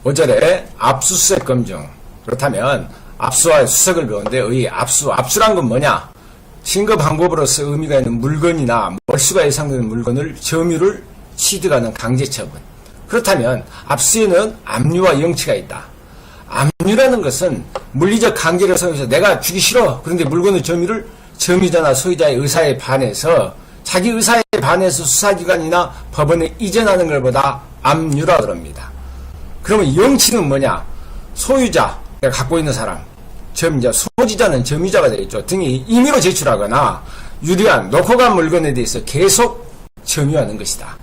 5절에 압수수색 검증. 그렇다면 압수와 수색을 배우는데 의 압수란 건 뭐냐? 증거 방법으로서 의미가 있는 물건이나 몰수가 예상되는 물건을 점유를 취득하는 강제 처분. 그렇다면 압수에는 압류와 영치가 있다. 압류라는 것은 물리적 강제를 사용해서 내가 주기 싫어. 그런데 물건의 점유를 점유자나 소유자의 의사에 반해서 자기 의사에 반해서 수사기관이나 법원에 이전하는 것보다 압류라 그럽니다. 그러면 영치는 뭐냐? 소유자, 내가 갖고 있는 사람, 점유자, 소지자는 점유자가 되겠죠. 등이 임의로 제출하거나 유리한 놓고 간 물건에 대해서 계속 점유하는 것이다.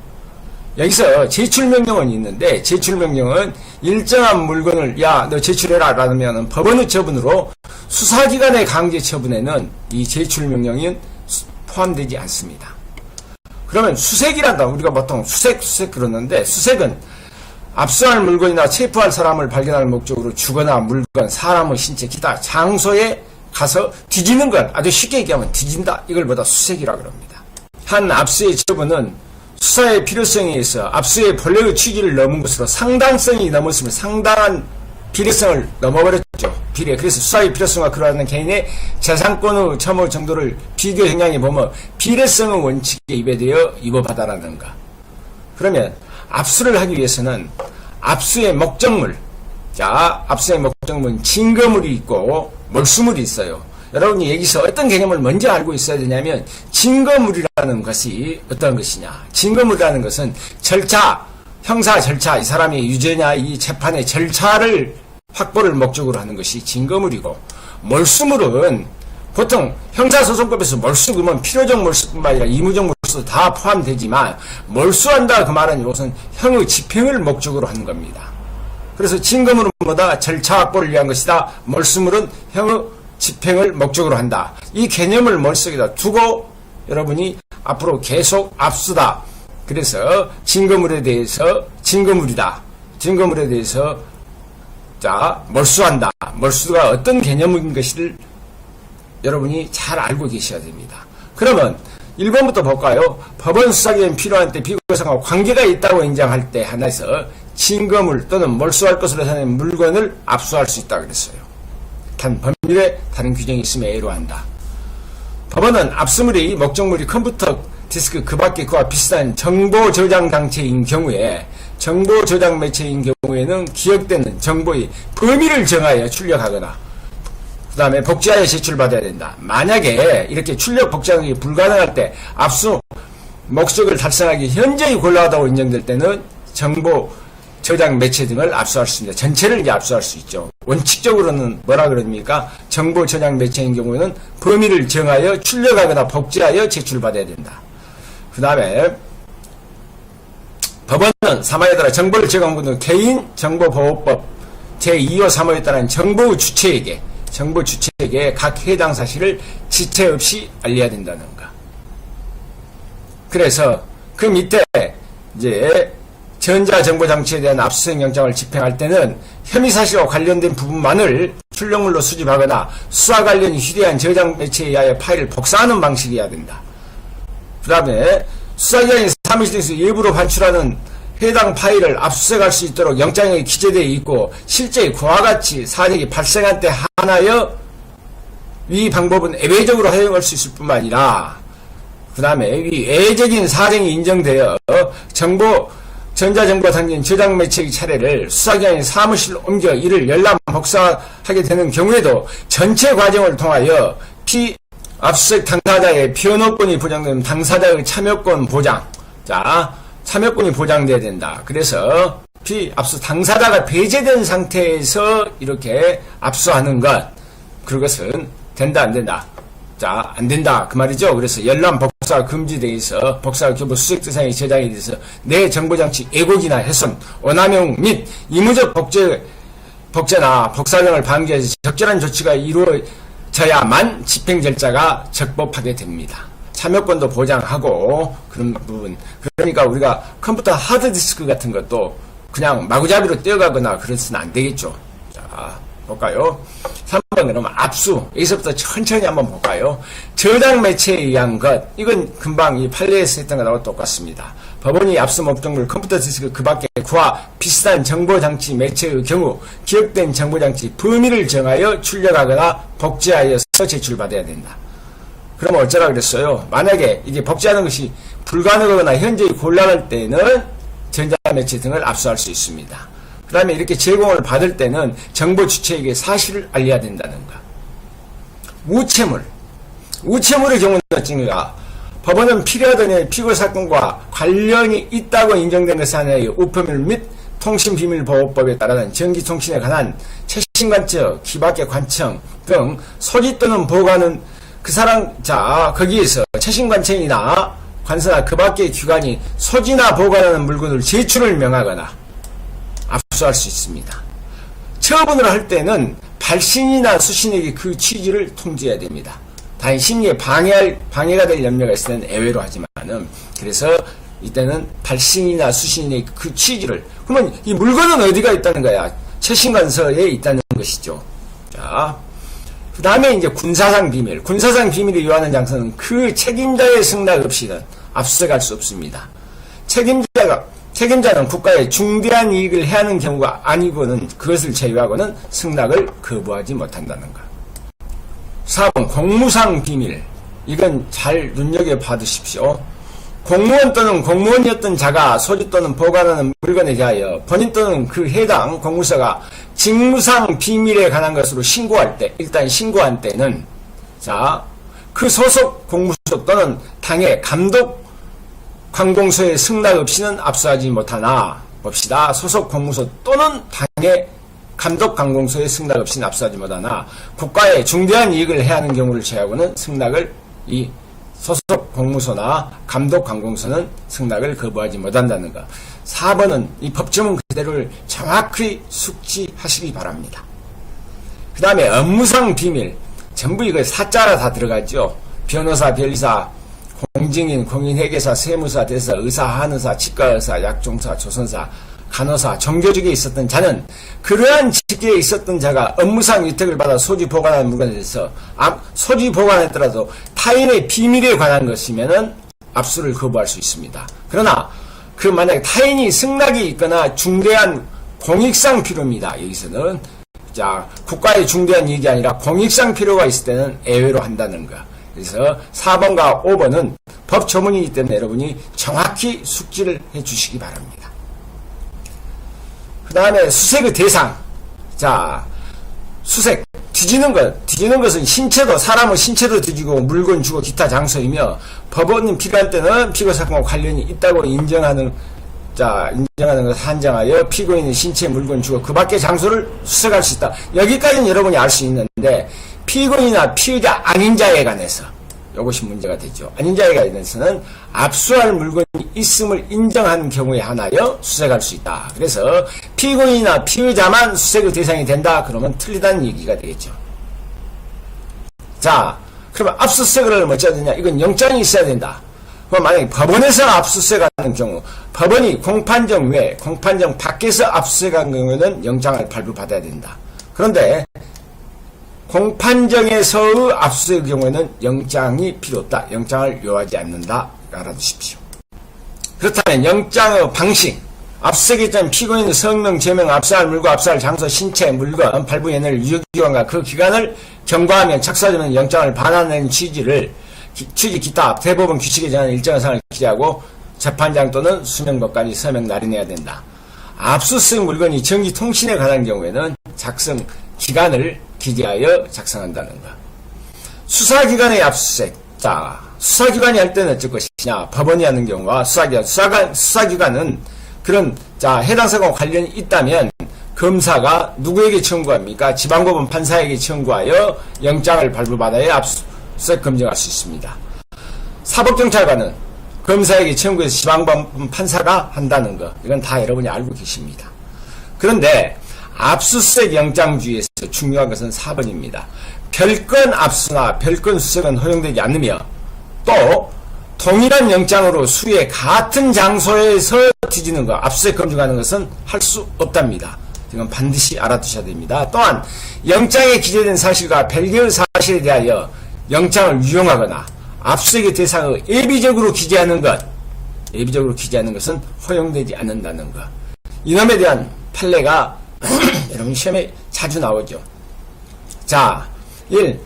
여기서 제출명령은 있는데 제출명령은 일정한 물건을 야, 너 제출해라 라면 법원의 처분으로 수사기관의 강제 처분에는 이 제출명령은 포함되지 않습니다. 그러면 수색이란다. 우리가 보통 수색 그러는데 수색은 압수할 물건이나 체포할 사람을 발견할 목적으로 주거나 물건, 사람의 신체, 기타 장소에 가서 뒤지는 걸 아주 쉽게 얘기하면 뒤진다. 이걸 보다 수색이라고 합니다. 한 압수의 처분은 수사의 필요성에 의해서 압수의 본래의 취지를 넘은 것으로 상당성이 넘었으면 상당한 비례성을 넘어버렸죠. 비례. 그래서 수사의 필요성과 그러한 개인의 재산권의 첨의 정도를 비교 형량해 보면 비례성의 원칙에 위배되어 위법하다라는가. 그러면 압수를 하기 위해서는 압수의 목적물. 자, 압수의 목적물은 증거물이 있고 몰수물이 있어요. 여러분이 여기서 어떤 개념을 먼저 알고 있어야 되냐면 증거물이라는 것이 어떤 것이냐. 증거물이라는 것은 절차, 형사 절차, 이 사람의 유죄냐 이 재판의 절차를 확보를 목적으로 하는 것이 증거물이고 몰수물은 보통 형사소송법에서 몰수 그러면 필요적 몰수뿐만 아니라 의무적 몰수도 다 포함되지만 몰수한다 그 말은 이것은 형의 집행을 목적으로 하는 겁니다. 그래서 증거물은 뭐다? 절차 확보를 위한 것이다. 몰수물은 형의 집행을 목적으로 한다. 이 개념을 머릿속에다 두고 여러분이 앞으로 계속 압수다. 그래서 증거물에 대해서 증거물이다. 증거물에 대해서 자 몰수한다. 몰수가 어떤 개념인 것을 여러분이 잘 알고 계셔야 됩니다. 그러면 1번부터 볼까요? 법원 수사기관이 필요한 때 피고사와 관계가 있다고 인정할 때 하나에서 증거물 또는 몰수할 것으로 하는 물건을 압수할 수 있다고 그랬어요. 단 법률에 다른 규정이 있으면 애로한다. 법원은 압수물이 목적물이 컴퓨터 디스크 그 밖에 그와 비슷한 정보 저장 장치인 경우에 정보 저장 매체인 경우에는 기억되는 정보의 범위를 정하여 출력하거나 그 다음에 복제하여 제출받아야 된다. 만약에 이렇게 출력 복제하기 불가능할 때 압수 목적을 달성하기 현저히 곤란하다고 인정될 때는 정보 저장 매체 등을 압수할 수 있습니다. 전체를 이제 압수할 수 있죠. 원칙적으로는 뭐라 그럽니까? 정보 저장 매체인 경우에는 범위를 정하여 출력하거나 복제하여 제출받아야 된다. 그 다음에 법원은 사망에 따라 정보를 제공하는 개인정보보호법 제2호 3호에 따른 정보 주체에게 각 해당 사실을 지체 없이 알려야 된다는 거. 그래서 그 밑에 이제 전자정보장치에 대한 압수수색 영장을 집행할 때는 혐의 사실과 관련된 부분만을 출력물로 수집하거나 수사 관련 휴대한 저장 매체에 의하여 파일을 복사하는 방식이어야 된다. 그 다음에 수사기관이 사무실에서 일부러 반출하는 해당 파일을 압수수색할 수 있도록 영장에 기재되어 있고 실제 그와 같이 사정이 발생한 때 하나여 이 방법은 예외적으로 허용할 수 있을 뿐만 아니라 그 다음에 이 예외적인 사정이 인정되어 전자정보가 담긴 저장 매체의 차례를 수사기관이 사무실로 옮겨 이를 열람 복사하게 되는 경우에도 전체 과정을 통하여 압수수색 당사자의 변호권이 보장되는 당사자의 참여권 보장. 자, 참여권이 보장돼야 된다. 그래서 압수 당사자가 배제된 상태에서 이렇게 압수하는 것, 그것은 된다 안 된다. 자, 안 된다 그 말이죠. 그래서 열람 복사 금지되어 있어 복사 교부 수색 대상의 저장에 대해서 내 정보장치 왜곡이나 훼손, 오남용 및 의무적 복제나 복사 등을 방지해서 적절한 조치가 이루어져야만 집행 절차가 적법하게 됩니다. 참여권도 보장하고 그런 부분. 그러니까 우리가 컴퓨터 하드디스크 같은 것도 그냥 마구잡이로 떼어가거나 그래서는 안 되겠죠. 자, 볼까요? 그러면 압수. 여기서부터 천천히 한번 볼까요? 저장 매체에 의한 것. 이건 금방 이 판례에서 했던 것하고 똑같습니다. 법원이 압수 목적물 컴퓨터 디스크 그 밖에 그와 비슷한 정보장치 매체의 경우 기억된 정보장치 범위를 정하여 출력하거나 복제하여서 제출받아야 된다. 그러면 어쩌라 그랬어요? 만약에 이게 복제하는 것이 불가능하거나 현저히 곤란할 때는 전자매체 등을 압수할 수 있습니다. 그 다음에 이렇게 제공을 받을 때는 정보 주체에게 사실을 알려야 된다는 것. 우체물의 경우는 어찌인가? 법원은 필요하더니 피고 사건과 관련이 있다고 인정된 것에 한하여 우편물 및 통신비밀보호법에 따르는 전기통신에 관한 최신관청, 기밖의 관청 등 소지 또는 보관은 거기에서 최신관청이나 관서나 그 밖의 기관이 소지나 보관하는 물건을 제출을 명하거나 압수할 수 있습니다. 처분을 할 때는 발신이나 수신에게 그 취지를 통지해야 됩니다. 다만 심리에 방해가 될 염려가 있을 때는 예외로 하지만은, 그래서 이때는 발신이나 수신의 그 취지를, 그러면 이 물건은 어디가 있다는 거야? 최신관서에 있다는 것이죠. 자, 그 다음에 이제 군사상 비밀이 요하는 장소는 그 책임자의 승낙 없이는 압수할 수 없습니다. 책임자는 국가에 중대한 이익을 해하는 경우가 아니고는 그것을 제외하고는 승낙을 거부하지 못한다는 것. 4번 공무상 비밀. 이건 잘 눈여겨봐두십시오. 공무원 또는 공무원이었던 자가 소지 또는 보관하는 물건에 대하여 본인 또는 그 해당 공무서가 직무상 비밀에 관한 것으로 신고할 때, 일단 신고한 때는, 그 소속 공무소 또는 당의 감독 관공서의 승낙 없이는 압수하지 못하나, 봅시다. 소속 공무소 또는 당의 감독 관공서의 승낙 없이는 압수하지 못하나, 국가에 중대한 이익을 해야 하는 경우를 제외하고는 승낙을, 이 소속 공무소나 감독 관공서는 승낙을 거부하지 못한다는 것. 4번은 이 법조문 그대로를 정확히 숙지하시기 바랍니다. 그 다음에 업무상 비밀. 전부 이거 사자라 다 들어가죠. 변호사, 변리사, 공증인, 공인회계사, 세무사, 대사, 의사, 한의사, 치과의사, 약종사, 조선사, 간호사, 종교직에 있었던 자는 그러한 직계에 있었던 자가 업무상 위탁을 받아 소지 보관하는 물건에 대해서 소지 보관에 따라서 타인의 비밀에 관한 것이면은 압수를 거부할 수 있습니다. 그러나 그 만약에 타인이 승낙이 있거나 중대한 공익상 필요입니다. 여기서는 국가의 중대한 이익이 아니라 공익상 필요가 있을 때는 예외로 한다는 거. 그래서 4번과 5번은 법 조문이기 때문에 여러분이 정확히 숙지를 해 주시기 바랍니다. 그 다음에 수색의 대상. 수색. 뒤지는 것은 신체도, 사람의 신체도 뒤지고 물건 주고 기타 장소이며, 법원은 필요한 때는 피고 사건과 관련이 있다고 인정하는 것을 한정하여 피고인의 신체, 물건 주고 그 밖의 장소를 수색할 수 있다. 여기까지는 여러분이 알 수 있는데, 피고인이나 피의자 아닌 자에 관해서 이것이 문제가 되죠. 아닌 자에 관해서는 압수할 물건이 있음을 인정한 경우에 한하여 수색할 수 있다. 그래서 피고인이나 피의자만 수색의 대상이 된다. 그러면 틀리다는 얘기가 되겠죠. 그러면 압수수색을 하려면 어찌해야 되냐? 이건 영장이 있어야 된다. 그럼 만약에 법원에서 압수수색하는 경우, 법원이 공판정 외, 공판정 밖에서 압수수색하는 경우에는 영장을 발부받아야 된다. 그런데 공판정에서의 압수수색의 경우에는 영장이 필요 없다. 영장을 요하지 않는다. 알아두십시오. 그렇다면 영장의 방식, 압수수색에 따른 피고인의 성명, 제명, 압수할 물건, 압수할 장소, 신체, 물건, 발부 연회를 유효기관과 그 기간을 경과하면 착수하자면 영장을 반환하는 취지 기타 대법원 규칙에 대한 일정한 사항을 기재하고 재판장 또는 수명법까지 서명 날인해야 된다. 압수수색 물건이 전기통신에 관한 경우에는 작성 기간을 기재하여 작성한다는 것. 수사기관의 압수수색. 수사기관이 할 때는 어쩔 것이냐. 법원이 하는 경우와 수사기관은 그런, 해당 사건과 관련이 있다면 검사가 누구에게 청구합니까? 지방법원 판사에게 청구하여 영장을 발부받아야 압수수색 검증할 수 있습니다. 사법경찰관은 검사에게 청구해서 지방법원 판사가 한다는 것. 이건 다 여러분이 알고 계십니다. 그런데 압수수색 영장주의에서 중요한 것은 4번입니다. 별건 압수나 별건 수색은 허용되지 않으며, 또 동일한 영장으로 수의 같은 장소에서 뒤지는 것, 압수수색 검증하는 것은 할 수 없답니다. 이건 반드시 알아두셔야 됩니다. 또한 영장에 기재된 사실과 별개의 사실에 대하여 영장을 유용하거나 압수수색의 대상을 예비적으로 기재하는 것은 허용되지 않는다는 것. 이놈에 대한 판례가 여러분 시험에 자주 나오죠. 자, 1.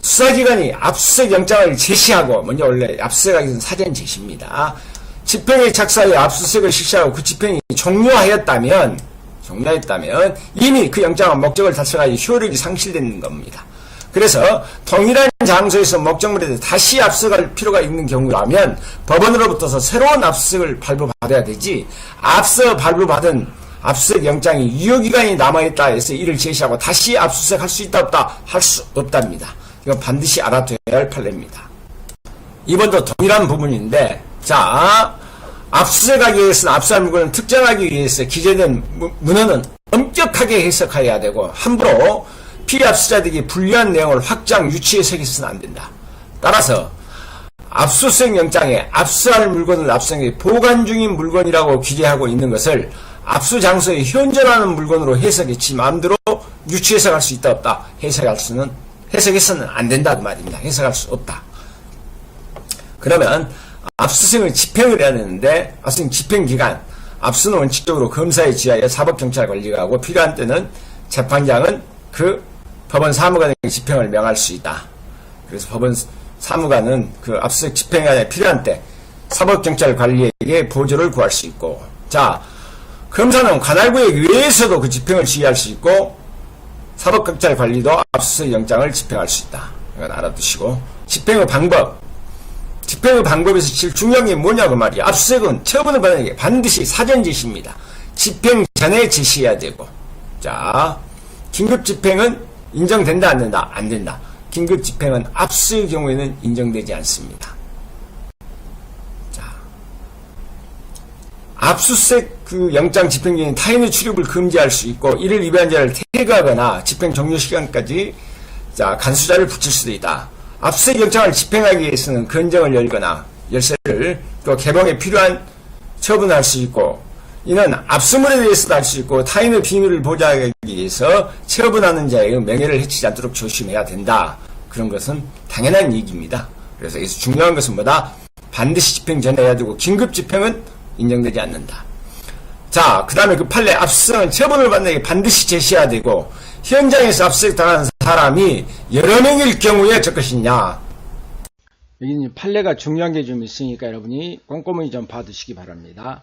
수사기관이 압수수색 영장을 제시하고, 먼저 원래 압수수색하기 위해서는 사전 제시입니다. 집행에 착수하여 압수수색을 실시하고 그 집행이 종료하였다면 이미 그 영장은 목적을 달성하여 효력이 상실되는 겁니다. 그래서 동일한 장소에서 목적물에 대해 다시 압수할 필요가 있는 경우라면 법원으로부터서 새로운 압수수색을 발부받아야 되지, 앞서 발부받은 압수수색 영장이 유효기간이 남아있다 해서 이를 제시하고 다시 압수수색 할 수 있다 없다 할 수 없답니다. 이건 반드시 알아둬야 할 판례입니다. 이번도 동일한 부분인데, 자, 압수수색하기 위해서는 압수할 물건을 특정하기 위해서 기재된 문헌은 엄격하게 해석해야 되고, 함부로 피압수자들에게 불리한 내용을 확장, 유치해석해서는 안 된다. 따라서 압수수색 영장에 압수할 물건을 압수하기 보관 중인 물건이라고 기재하고 있는 것을 압수 장소에 현존하는 물건으로 해석했지 마음대로 유치해석할 수 있다 없다 해석해서는 안 된다 그 말입니다. 해석할 수 없다. 그러면 압수수색을 집행을 해야 되는데, 압수수색 집행기간, 압수는 원칙적으로 검사에 지하여 사법경찰관리가 하고 필요한 때는 재판장은 그 법원 사무관에게 집행을 명할 수 있다. 그래서 법원 사무관은 그 압수수색 집행에 필요한 때 사법경찰관리에게 보조를 구할 수 있고, 자, 검사는 관할구에 의해서도 그 집행을 지휘할 수 있고, 사법경찰관리도 압수수색 영장을 집행할 수 있다. 이건 알아두시고, 집행의 방법에서 제일 중요한 게 뭐냐고 말이야. 압수수색은 처분을 받는 게 반드시 사전 제시입니다. 집행 전에 제시해야 되고, 자, 긴급 집행은 인정된다 안 된다? 안 된다. 긴급 집행은 압수의 경우에는 인정되지 않습니다. 자, 압수수색 그 영장 집행 중에 타인의 출입을 금지할 수 있고, 이를 위반한 자를 태거하거나 집행 종료 시간까지 간수자를 붙일 수도 있다. 압수수색 영장을 집행하기 위해서는 건정을 열거나 열쇠를 또 개봉에 필요한 처분할 수 있고, 이는 압수물에 대해서도 할 수 있고 타인의 비밀을 보장하기 위해서 처분하는 자의 명예를 해치지 않도록 조심해야 된다. 그런 것은 당연한 얘기입니다. 그래서 여기서 중요한 것은 뭐다? 반드시 집행 전에 해야 되고 긴급 집행은 인정되지 않는다. 자, 그 다음에 그 판례 압수수색은 처분을 받는 게 반드시 제시해야 되고, 현장에서 압수수색 당하는 사람이 여러 명일 경우에 어쩔 것이냐. 여기는 판례가 중요한 게 좀 있으니까 여러분이 꼼꼼히 좀 봐두시기 바랍니다.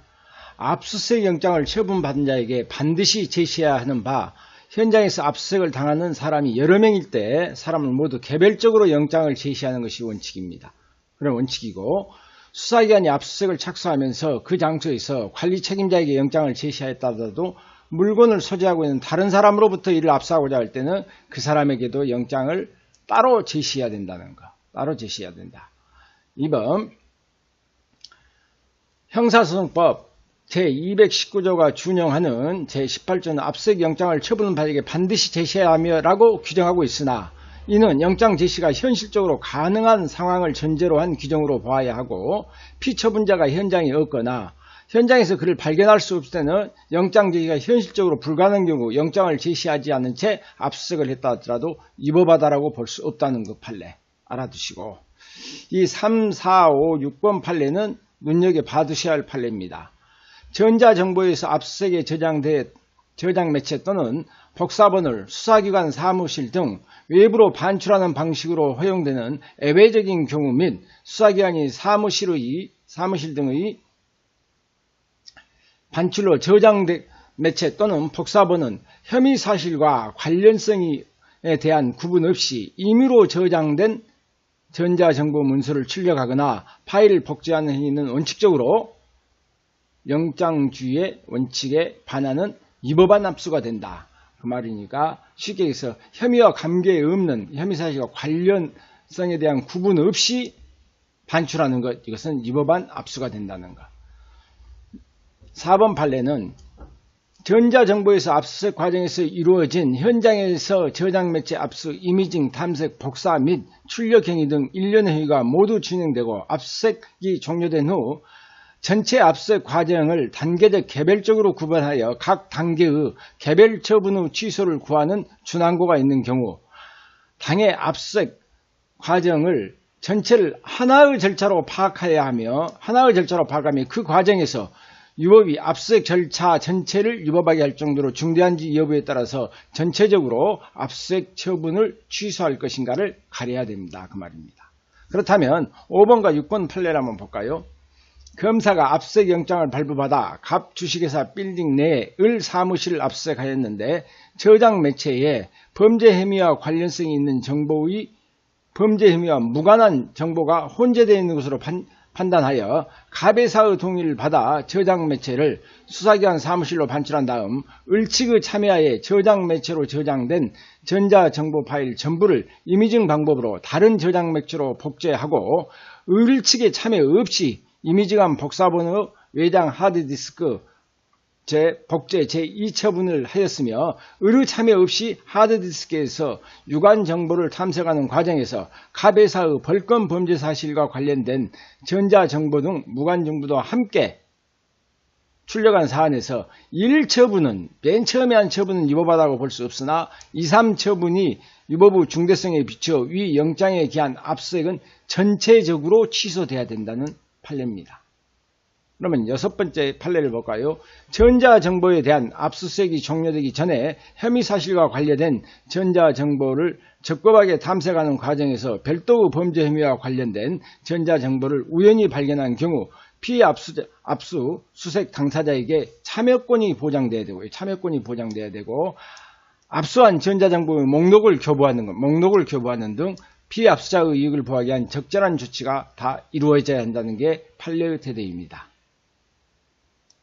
압수수색 영장을 처분받은 자에게 반드시 제시해야 하는 바, 현장에서 압수수색을 당하는 사람이 여러 명일 때 사람을 모두 개별적으로 영장을 제시하는 것이 원칙입니다. 그런 원칙이고, 수사기관이 압수수색을 착수하면서 그 장소에서 관리 책임자에게 영장을 제시하였다더라도 물건을 소지하고 있는 다른 사람으로부터 이를 압수하고자 할 때는 그 사람에게도 영장을 따로 제시해야 된다는 거. 따로 제시해야 된다. 2번, 형사소송법 제219조가 준용하는 제18조는 압수수색 영장을 처분받에게 반드시 제시해야 하며 라고 규정하고 있으나, 이는 영장 제시가 현실적으로 가능한 상황을 전제로 한 규정으로 보아야 하고, 피처분자가 현장에 없거나 현장에서 그를 발견할 수 없을 때는 영장 제시가 현실적으로 불가능한 경우 영장을 제시하지 않은 채 압수수색을 했다 하더라도 위법하다라고 볼 수 없다는 그 판례 알아두시고, 이 3, 4, 5, 6번 판례는 눈여겨 봐두셔야 할 판례입니다. 전자정보에서 압수수색에 저장 매체 또는 복사본을 수사기관 사무실 등 외부로 반출하는 방식으로 허용되는 예외적인 경우 및 수사기관이 사무실 등의 반출로 저장된 매체 또는 복사본은 혐의 사실과 관련성에 대한 구분 없이 임의로 저장된 전자정보 문서를 출력하거나 파일을 복제하는 행위는 원칙적으로 영장주의의 원칙에 반하는 위법한 압수가 된다. 그 말이니까 쉽게 해서 혐의와 관계 없는 혐의 사실과 관련성에 대한 구분 없이 반출하는 것, 이것은 위법한 압수가 된다는 것. 4번 판례는 전자정보에서 압수수색 과정에서 이루어진 현장에서 저장매체 압수, 이미징, 탐색, 복사 및 출력 행위 등 일련의 행위가 모두 진행되고 압수수색이 종료된 후 전체 압수수색 과정을 단계적 개별적으로 구분하여 각 단계의 개별 처분 후 취소를 구하는 준항고가 있는 경우 당의 압수수색 과정을 전체를 하나의 절차로 파악하며 그 과정에서 유법이 압수수색 절차 전체를 유법하게 할 정도로 중대한지 여부에 따라서 전체적으로 압수수색 처분을 취소할 것인가를 가려야 됩니다. 그 말입니다. 그렇다면 5번과 6번 판례를 한번 볼까요? 검사가 압수수색 영장을 발부받아 갑 주식회사 빌딩 내에 을 사무실을 압수수색하였는데 저장 매체에 범죄 혐의와 관련성이 있는 정보의 범죄 혐의와 무관한 정보가 혼재되어 있는 것으로 판단하여 갑의사의 동의를 받아 저장 매체를 수사기관 사무실로 반출한 다음 을 측의 참여하에 저장 매체로 저장된 전자정보 파일 전부를 이미징 방법으로 다른 저장 매체로 복제하고 을 측의 참여 없이 이미징한 복사본의 외장 하드디스크 복제 제2처분을 하였으며 을의 참여 없이 하드디스크에서 유관 정보를 탐색하는 과정에서 갑의사의 벌건 범죄 사실과 관련된 전자정보 등 무관 정보도 함께 출력한 사안에서 1처분은 맨 처음에 한 처분은 유법하다고 볼 수 없으나 2, 3처분이 유법의 중대성에 비추어 위 영장에 기한 압수수색은 전체적으로 취소돼야 된다는 판례입니다. 그러면 6번째 판례를 볼까요? 전자정보에 대한 압수수색이 종료되기 전에 혐의 사실과 관련된 전자정보를 적법하게 탐색하는 과정에서 별도의 범죄 혐의와 관련된 전자정보를 우연히 발견한 경우 피해 압수수색 당사자에게 참여권이 보장돼야 되고 압수한 전자정보의 목록을 교부하는 등 피해 압수자의 이익을 보호하기 위한 적절한 조치가 다 이루어져야 한다는 게 판례의 태도입니다.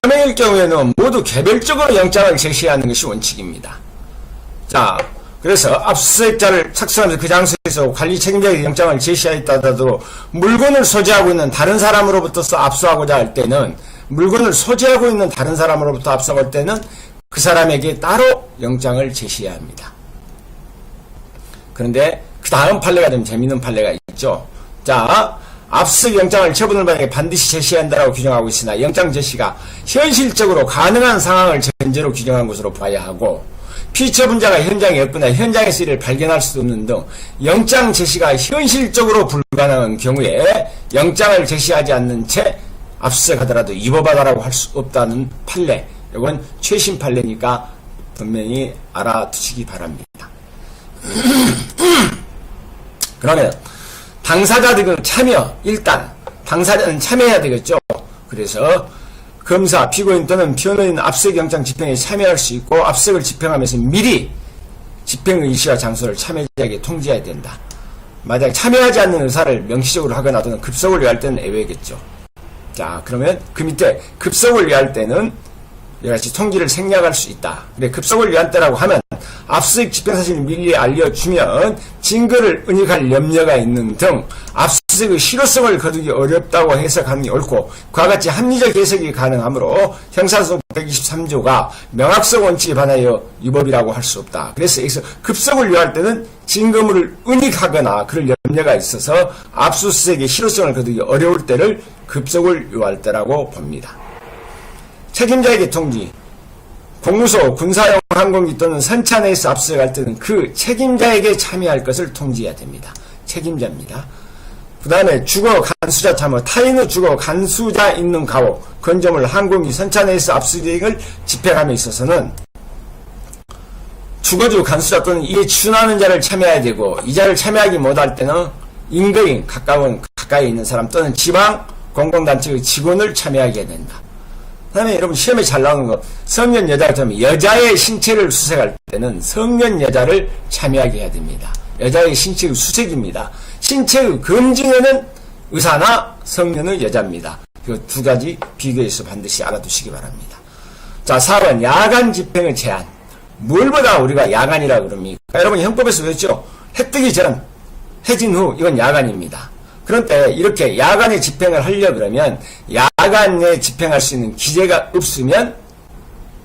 참여일 경우에는 모두 개별적으로 영장을 제시하는 것이 원칙입니다. 자, 그래서 압수수색자를 착수하면서 그 장소에서 관리 책임자에게 영장을 제시하였다 하더라도 물건을 소지하고 있는 다른 사람으로부터 압수하고자 할 때는 그 사람에게 따로 영장을 제시해야 합니다. 그런데 그 다음 판례가 좀 재미있는 판례가 있죠. 자, 압수수색 영장을 처분을 받게 반드시 제시해야 한다고 규정하고 있으나 영장 제시가 현실적으로 가능한 상황을 전제로 규정한 것으로 봐야 하고 피처분자가 현장에 없거나 현장에서 이를 발견할 수 없는 등 영장 제시가 현실적으로 불가능한 경우에 영장을 제시하지 않는 채 압수수색하더라도 위법하다라고 할 수 없다는 판례. 이건 최신 판례니까 분명히 알아두시기 바랍니다. 그러면 당사자들은 일단 당사자는 참여해야 되겠죠. 그래서 검사, 피고인 또는 변호인 압수수색 영장 집행에 참여할 수 있고 압수수색을 집행하면서 미리 집행 일시와 장소를 참여자에게 통지해야 된다. 만약 참여하지 않는 의사를 명시적으로 하거나 또는 급속을 위할 때는 예외겠죠. 자, 그러면 그 밑에 급속을 위할 때는 여러가지 통지를 생략할 수 있다. 근데 급속을 위한 때라고 하면 압수수색 집행사실을 미리 알려주면 증거를 은닉할 염려가 있는 등 압수수색의 실효성을 거두기 어렵다고 해석하는 게 옳고 그와 같이 합리적 해석이 가능하므로 형사소송 123조가 명확성 원칙에 반하여 위법이라고 할 수 없다. 그래서 여기서 급속을 위할 때는 증거물을 은닉하거나 그럴 염려가 있어서 압수수색의 실효성을 거두기 어려울 때를 급속을 위할 때라고 봅니다. 책임자에게 통지. 공무소, 군사용 항공기 또는 선차 내에서 압수수색할 때는 그 책임자에게 참여할 것을 통지해야 됩니다. 책임자입니다. 그 다음에 주거, 간수자 참여, 타인의 주거, 간수자 있는 가옥, 건조물, 항공기, 선차 내에서 압수수색을 집행함에 있어서는 주거주, 간수자 또는 이에 준하는 자를 참여해야 되고 이 자를 참여하기 못할 때는 인거인, 가까이 있는 사람 또는 지방 공공단체의 직원을 참여하게 해야 된다. 그 다음에 여러분 시험에 잘 나오는 거 성년 여자가 되면 여자의 신체를 수색할 때는 성년 여자를 참여하게 해야 됩니다. 여자의 신체의 수색입니다. 신체의 검증에는 의사나 성년의 여자입니다. 이 두 가지 비교해서 반드시 알아두시기 바랍니다. 자, 4번 야간 집행의 제한. 뭘보다 우리가 야간이라 그럽니까? 여러분 형법에서 배웠죠? 해 뜨기 전, 해진 후 이건 야간입니다. 그런데 이렇게 야간에 집행을 하려고 그러면 야간에 집행할 수 있는 기재가 없으면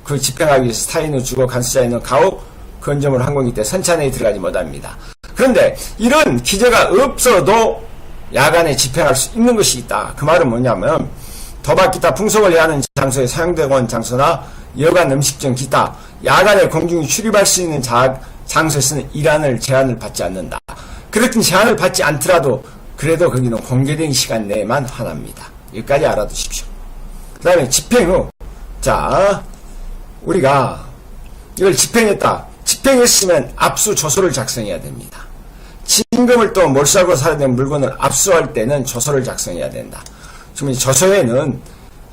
그 집행하기 위해서 타인의 주거, 간수자 있는 가옥, 건조물, 항공기 때 선차 내에 들어가지 못합니다. 그런데 이런 기재가 없어도 야간에 집행할 수 있는 것이 있다. 그 말은 뭐냐면 도박 기타 풍속을 해하는 장소에 사용되건 장소나 여관 음식점 기타 야간에 공중이 출입할 수 있는 장소에서는 일하는 제한을 받지 않는다. 그렇든 제한을 받지 않더라도 그래도 거기는 공개된 시간 내에만 환합니다. 여기까지 알아두십시오. 그 다음에 집행 후, 자, 우리가 이걸 집행했다. 집행했으면 압수조서를 작성해야 됩니다. 진금을 또 몰수하고 사야 되는 물건을 압수할 때는 조서를 작성해야 된다. 지금 조서에는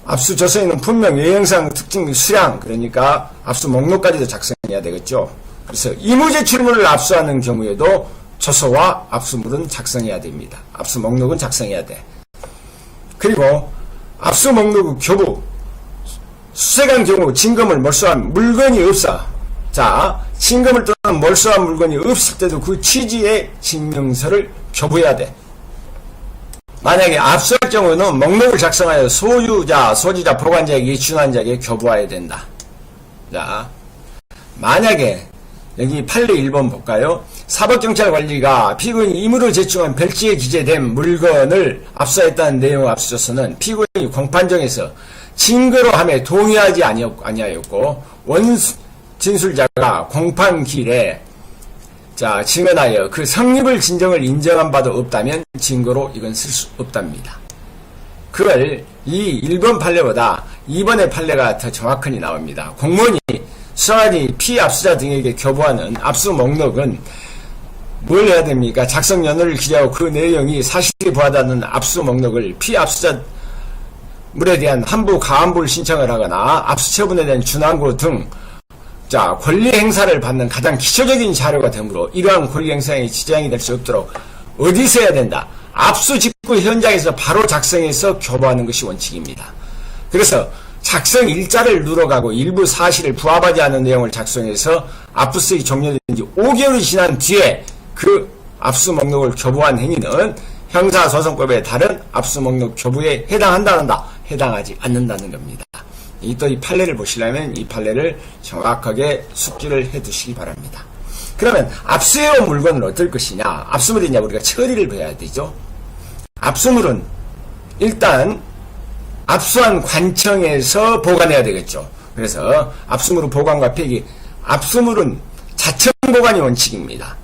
압수조서에는 분명 외형상 특징 수량, 그러니까 압수 목록까지도 작성해야 되겠죠. 그래서 이무제출물을 압수하는 경우에도 조서와 압수물은 작성해야 됩니다. 압수 목록은 작성해야 돼. 그리고 압수 목록 교부, 수색한 경우 진금을 몰수한 물건이 없어. 자, 진금을 또는 몰수한 물건이 없을 때도 그 취지의 증명서를 교부해야 돼. 만약에 압수할 경우는 목록을 작성하여 소유자, 소지자, 보관자에게 준한 자에게 교부해야 된다. 자, 만약에 여기 판례 1번 볼까요? 사법경찰관리가 피고인이 임의로 제출한 별지에 기재된 물건을 압수했다는 내용의 압수조서는 피고인이 공판정에서 증거로 함에 동의하지 아니하였고 진술자가 공판길에 자 증언하여 그 성립을 진정을 인정한 바도 없다면 증거로 이건 쓸 수 없답니다. 그걸 이 1번 판례보다 2번의 판례가 더 정확하게 나옵니다. 공무원이 수사관이 피압수자 등에게 교부하는 압수 목록은 뭘 해야 됩니까? 작성 연호를 기재하고 그 내용이 사실이 부하다는 압수 목록을 피압수자 물에 대한 함부, 가함부를 신청을 하거나 압수 처분에 대한 준항고 등 자 권리 행사를 받는 가장 기초적인 자료가 되므로 이러한 권리 행사에 지장이 될 수 없도록 어디서 해야 된다? 압수 직후 현장에서 바로 작성해서 교부하는 것이 원칙입니다. 그래서 작성 일자를 누러가고 일부 사실을 부합하지 않는 내용을 작성해서 압수수색이 종료된 지 5개월이 지난 뒤에 그 압수 목록을 교부한 행위는 형사소송법의 다른 압수 목록 교부에 해당한다, 해당하지 않는다는 겁니다. 또 이 판례를 보시려면 이 판례를 정확하게 숙지를 해 두시기 바랍니다. 그러면 압수해온 물건은 어떨 것이냐? 압수물이 이제 우리가 처리를 해야 되죠. 압수물은 일단 압수한 관청에서 보관해야 되겠죠. 그래서 압수물의 보관과 폐기, 압수물은 자청 보관이 원칙입니다.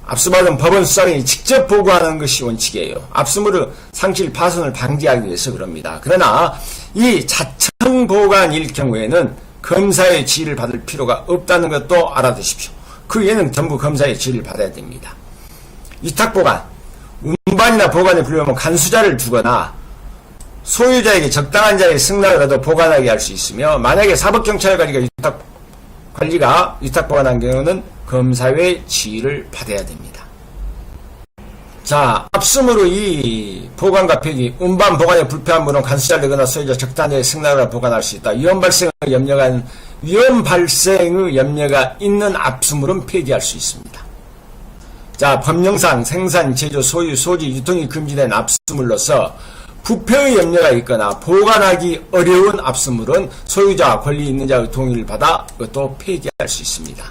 압수받은 법원 수사관이 직접 보고하는 것이 원칙이에요. 압수물의 상실 파손을 방지하기 위해서 그럽니다. 그러나 이 자청 보관일 경우에는 검사의 지휘를 받을 필요가 없다는 것도 알아두십시오. 그 외에는 전부 검사의 지휘를 받아야 됩니다. 위탁 보관, 운반이나 보관에 불려면 간수자를 두거나 소유자에게 적당한 자리에 승낙을 얻어 보관하게 할 수 있으며, 만약에 사법경찰관리가 위탁 보관한 경우는 검사의 지휘를 받아야 됩니다. 자, 압수물의 이 보관과 폐기, 운반 보관에 불필요한 물은 간수자를 내거나 소유자 적당한 자리에 승낙을 보관할 수 있다. 위험 발생의 염려가 있는 압수물은 폐기할 수 있습니다. 자, 법령상 생산, 제조, 소유, 소지, 유통이 금지된 압수물로서 부패의 염려가 있거나 보관하기 어려운 압수물은 소유자, 권리 있는 자의 동의를 받아 그것도 폐기할 수 있습니다.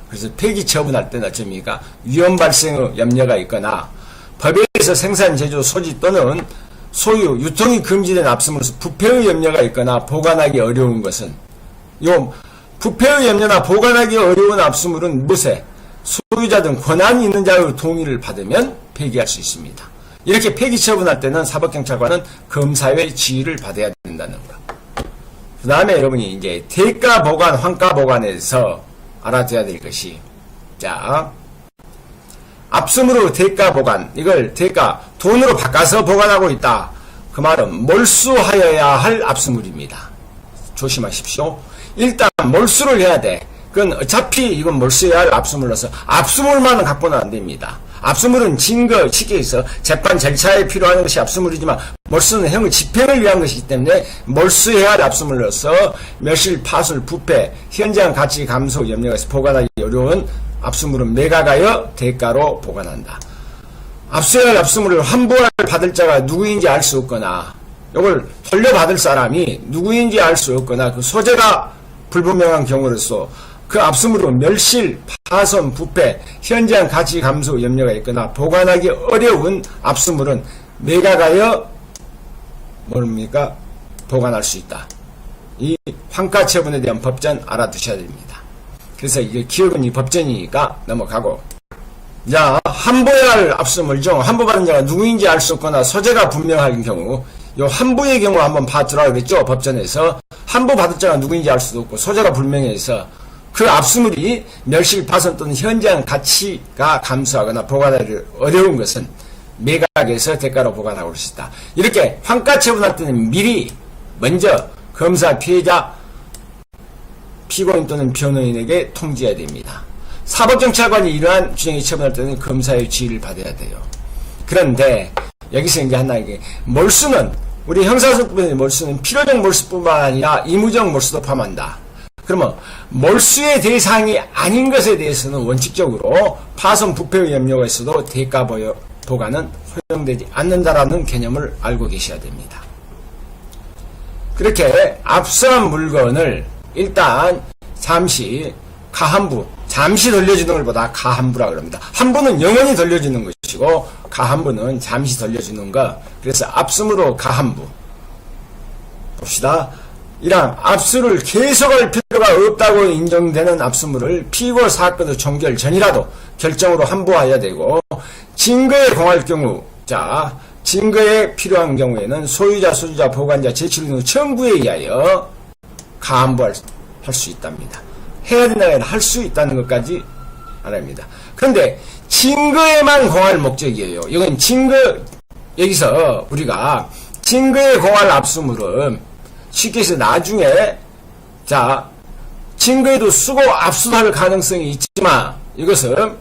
그래서 폐기 처분할 때는 어쩝니까? 위험 발생의 염려가 있거나 법에서 생산, 제조, 소지 또는 소유, 유통이 금지된 압수물로서 부패의 염려가 있거나 보관하기 어려운 것은, 요 부패의 염려나 보관하기 어려운 압수물은 무엇에? 소유자 등 권한이 있는 자의 동의를 받으면 폐기할 수 있습니다. 이렇게 폐기 처분할 때는 사법경찰관은 검사의 지휘를 받아야 된다는 것. 그 다음에 여러분이 이제 대가 보관, 환가 보관에서 알아둬야 될 것이, 자, 압수물의 대가 보관, 이걸 대가, 돈으로 바꿔서 보관하고 있다. 그 말은 몰수하여야 할 압수물입니다. 조심하십시오. 일단 몰수를 해야 돼. 그건 어차피 이건 몰수해야 할 압수물로서 압수물만은 갖고는 안 됩니다. 압수물은 증거, 쉽게 해서 재판 절차에 필요한 것이 압수물이지만 몰수는 형의 집행을 위한 것이기 때문에 몰수해야 할 압수물로서 멸실, 파술, 부패, 현장 가치 감소 염려가 있어 보관하기 어려운 압수물은 매각하여 대가로 보관한다. 압수해야 할 압수물을 환부할 받을 자가 누구인지 알 수 없거나 이걸 돌려받을 사람이 누구인지 알 수 없거나 그 소재가 불분명한 경우로서 그 압수물은 멸실, 파손, 부패, 현장 가치 감소 염려가 있거나 보관하기 어려운 압수물은 매각하여 뭡니까? 보관할 수 있다. 이 환가 처분에 대한 법전 알아두셔야 됩니다. 그래서 이게 기억은 이 법전이니까 넘어가고. 자, 환부해야 할 압수물종, 환부받은 자가 누구인지 알 수 없거나 소재가 분명한 경우, 요 환부의 경우 한번 봐두라 그랬죠. 법전에서 환부받은 자가 누구인지 알 수도 없고 소재가 불명해서 그 압수물이 멸실, 파손 또는 현장 가치가 감소하거나 보관하기 어려운 것은 매각에서 대가로 보관하고 올 수 있다. 이렇게 환가 처분할 때는 미리 먼저 검사, 피해자, 피고인 또는 변호인에게 통지해야 됩니다. 사법경찰관이 이러한 규정이 처분할 때는 검사의 지휘를 받아야 돼요. 그런데 여기서 이제 하나 이게 몰수는 우리 형사소송법의 몰수는 필요적 몰수뿐만 아니라 의무적 몰수도 포함한다. 그러면 몰수의 대상이 아닌 것에 대해서는 원칙적으로 파손 부패의 염려가 있어도 대가 보관은 허용되지 않는다라는 개념을 알고 계셔야 됩니다. 그렇게 압수한 물건을 일단 잠시 가한부, 잠시 돌려주는 것보다 가한부라 그럽니다. 한부는 영원히 돌려주는 것이고 가한부는 잠시 돌려주는 것. 그래서 압수물로 가한부. 봅시다. 이러한 압수를 계속할 필요가 없다고 인정되는 압수물을 피고 사건의 종결 전이라도 결정으로 환부해야 되고, 증거에 공할 경우, 자, 증거에 필요한 경우에는 소유자, 소지자, 보관자, 제출 후 청구에 의하여 가한부할 수 있답니다. 해야 된다가 아니라 할 수 있다는 것까지 알아야 합니다. 그런데 증거에만 공할 목적이에요. 이건 증거, 여기서 우리가 증거에 공할 압수물은 쉽게 해서 나중에, 자, 증거에도 쓰고 압수할 가능성이 있지만 이것은